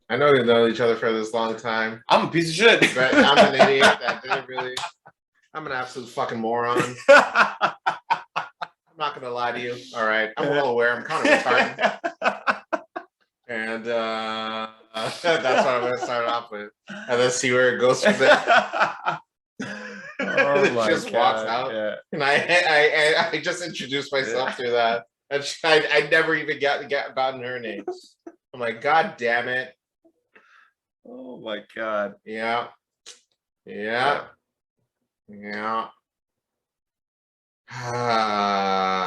Speaker 1: I know we've known each other for this long time.
Speaker 2: I'm a piece of shit.
Speaker 1: But I'm an idiot that didn't really. I'm an absolute fucking moron. I'm not gonna lie to you. All right, I'm well aware. I'm kind of retarded, and that's what I'm gonna start off with, and then see where it goes from there.
Speaker 2: Oh
Speaker 1: It
Speaker 2: my
Speaker 1: just
Speaker 2: God,
Speaker 1: walks out,
Speaker 2: yeah.
Speaker 1: and I just introduced myself through that, and I never even gotten her name. I'm like, God damn it.
Speaker 2: Oh my God.
Speaker 1: Yeah. There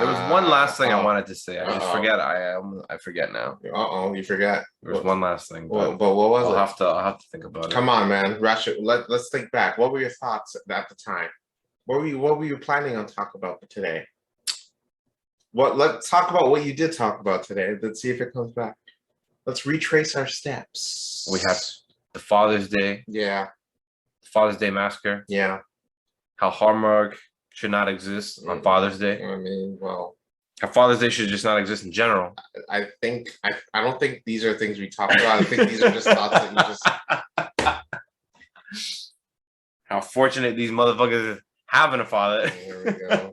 Speaker 2: was one last thing I wanted to say. I just forget. I forget now.
Speaker 1: You forgot.
Speaker 2: There's one last thing.
Speaker 1: But what was it?
Speaker 2: I'll have to think about it.
Speaker 1: Come on, man. Rush it. Let's think back. What were your thoughts at the time? What were you planning on talking about today? Let's talk about what you did talk about today. Let's see if it comes back. Let's retrace our steps.
Speaker 2: We have the Father's Day.
Speaker 1: Yeah.
Speaker 2: Father's Day massacre.
Speaker 1: Yeah.
Speaker 2: How Hallmark should not exist on Father's Day.
Speaker 1: I mean, well,
Speaker 2: how Father's Day should just not exist in general.
Speaker 1: I don't think these are things we talk about. I think these are just thoughts that you just.
Speaker 2: How fortunate these motherfuckers having a father.
Speaker 1: Here we go.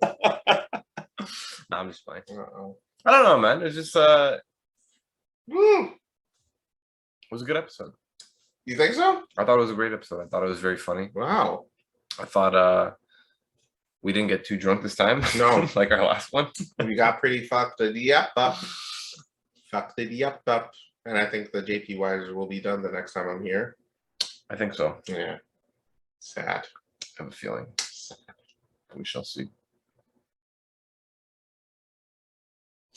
Speaker 2: No, I'm just playing.
Speaker 1: Uh-oh.
Speaker 2: I don't know, man. It's just
Speaker 1: Woo!
Speaker 2: It was a good episode.
Speaker 1: You think so?
Speaker 2: I thought it was a great episode. I thought it was very funny.
Speaker 1: Wow.
Speaker 2: I thought we didn't get too drunk this time.
Speaker 1: No.
Speaker 2: Like our last one.
Speaker 1: We got pretty fucked up. And I think the JP Wires will be done the next time I'm here.
Speaker 2: I think so.
Speaker 1: Yeah. Sad.
Speaker 2: I have a feeling. Sad. We shall see.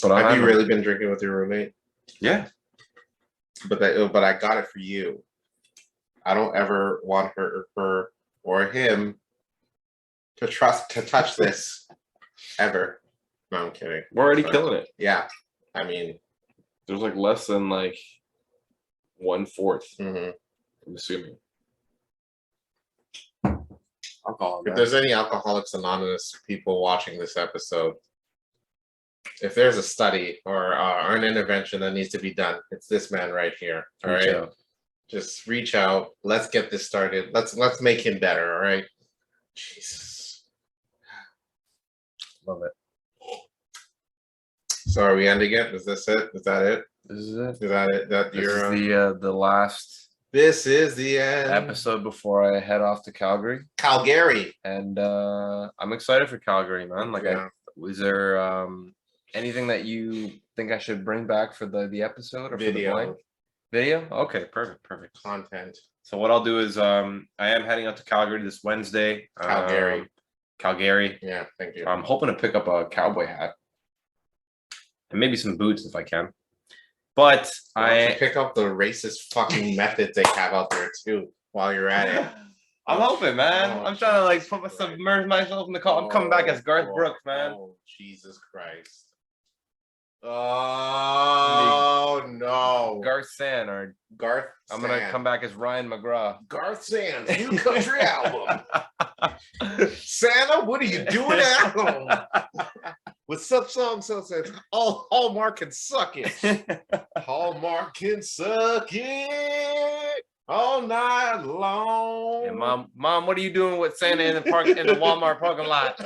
Speaker 2: But
Speaker 1: have you really been drinking with your roommate?
Speaker 2: Yeah.
Speaker 1: But I got it for you. I don't ever want her or him to touch this ever. No, I'm kidding.
Speaker 2: We're already killing it.
Speaker 1: Yeah. I mean,
Speaker 2: there's like less than like 1/4.
Speaker 1: Mm-hmm.
Speaker 2: I'm assuming. Alcohol,
Speaker 1: if there's any Alcoholics Anonymous people watching this episode, if there's a study or an intervention that needs to be done, it's this man right here. All right. Just reach out. Let's get this started. Let's make him better. All right. Jesus.
Speaker 2: Love it.
Speaker 1: So are we ending it? Is this it? Is that it?
Speaker 2: This is it.
Speaker 1: Is that it? That
Speaker 2: this is the last.
Speaker 1: This is the end
Speaker 2: episode before I head off to Calgary. And I'm excited for Calgary, man. Like, was there anything that you think I should bring back for the episode or
Speaker 1: video?
Speaker 2: For the blank? Video? Okay, perfect.
Speaker 1: Content.
Speaker 2: So what I'll do is I am heading out to Calgary this Wednesday. Calgary.
Speaker 1: Yeah, thank you.
Speaker 2: I'm hoping to pick up a cowboy hat and maybe some boots if I can. But I
Speaker 1: pick up the racist fucking methods they have out there too while you're at it.
Speaker 2: I'm hoping, man. I'm trying to like submerge myself in the call. I'm coming back as Garth Brooks, man.
Speaker 1: Oh, Jesus Christ. Oh no.
Speaker 2: Garth San or
Speaker 1: Garth.
Speaker 2: I'm gonna come back as Ryan McGraw.
Speaker 1: Garth San's new country album. Santa, what are you doing at home? With such songs so says Hallmark can suck it. Hallmark can suck it all night long.
Speaker 2: And mom, what are you doing with Santa in the Walmart parking lot?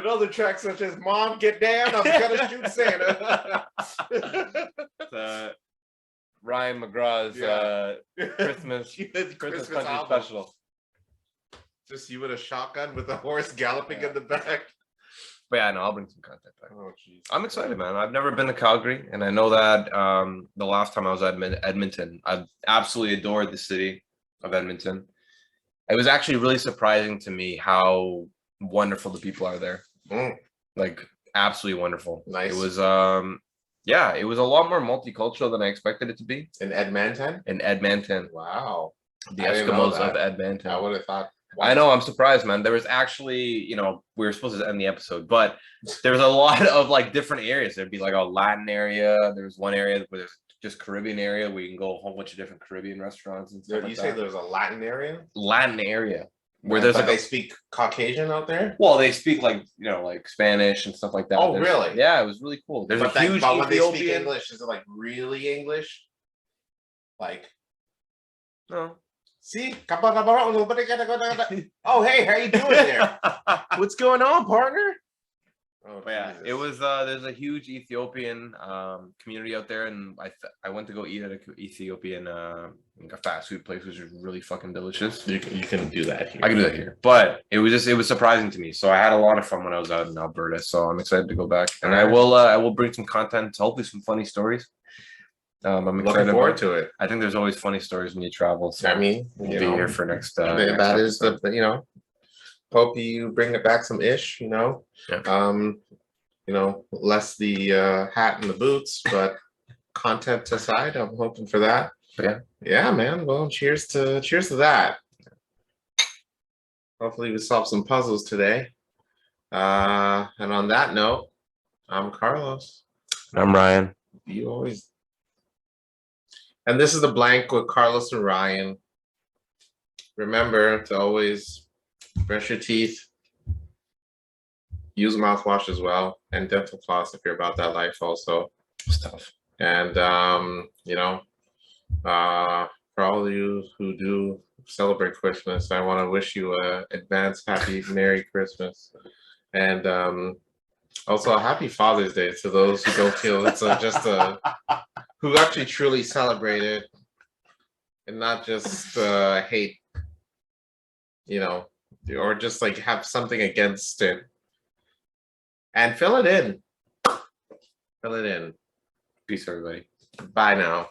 Speaker 1: Another track such as "Mom, Get Down, I'm gonna shoot Santa."
Speaker 2: Ryan McGraw's Christmas country
Speaker 1: album.
Speaker 2: special.
Speaker 1: Just you with a shotgun with a horse galloping in the back.
Speaker 2: But yeah, no, I'll bring some content back.
Speaker 1: Oh, jeez.
Speaker 2: I'm excited, man. I've never been to Calgary, and I know that the last time I was at Edmonton, I absolutely adored the city of Edmonton. It was actually really surprising to me how wonderful the people are there. Like absolutely wonderful.
Speaker 1: Nice.
Speaker 2: It was it was a lot more multicultural than I expected it to be.
Speaker 1: In Edmonton?
Speaker 2: In Edmonton.
Speaker 1: Wow.
Speaker 2: The Eskimos of Edmonton.
Speaker 1: I would have thought.
Speaker 2: I know, I'm surprised, man. There was actually, we were supposed to end the episode, but there was a lot of like different areas. There'd be like a Latin area. There was one area where there's just Caribbean area where you can go a whole bunch of different Caribbean restaurants and stuff.
Speaker 1: You say there's a Latin area?
Speaker 2: Latin area. Where there's
Speaker 1: like they speak Caucasian out there?
Speaker 2: Well, they speak like like Spanish and stuff like that.
Speaker 1: Oh, really?
Speaker 2: Yeah, it was really cool. There's a huge
Speaker 1: but when they speak English, is it like really English? Like
Speaker 2: no.
Speaker 1: See? Oh, hey, how you doing there? What's going on, partner?
Speaker 2: Oh, but yeah, it was there's a huge Ethiopian community out there, and I went to go eat at an Ethiopian like a fast food place, which is really fucking delicious.
Speaker 1: You can do that here.
Speaker 2: I can do that here, but it was surprising to me. So I had a lot of fun when I was out in Alberta. So I'm excited to go back, and I will bring some content, hopefully some funny stories. I'm excited
Speaker 1: looking forward to it.
Speaker 2: I think there's always funny stories when you travel. So
Speaker 1: I mean,
Speaker 2: we'll be here for next.
Speaker 1: That is the hope you bring it back some ish.
Speaker 2: Yeah.
Speaker 1: Less the hat and the boots, but content aside, I'm hoping for that. Yeah, man. Well, cheers to that. Hopefully, we solve some puzzles today. And on that note, I'm Carlos.
Speaker 2: I'm Ryan.
Speaker 1: You always. And this is the blank with Carlos and Ryan. Remember to always brush your teeth, use mouthwash as well, and dental floss if you're about that life also.
Speaker 2: Stuff.
Speaker 1: And for all of you who do celebrate Christmas, I want to wish you a advanced happy Merry Christmas. And also a happy Father's Day to those who don't feel it's who actually truly celebrate it and not just hate, or just like have something against it. And fill it in. Fill it in.
Speaker 2: Peace, everybody.
Speaker 1: Bye now.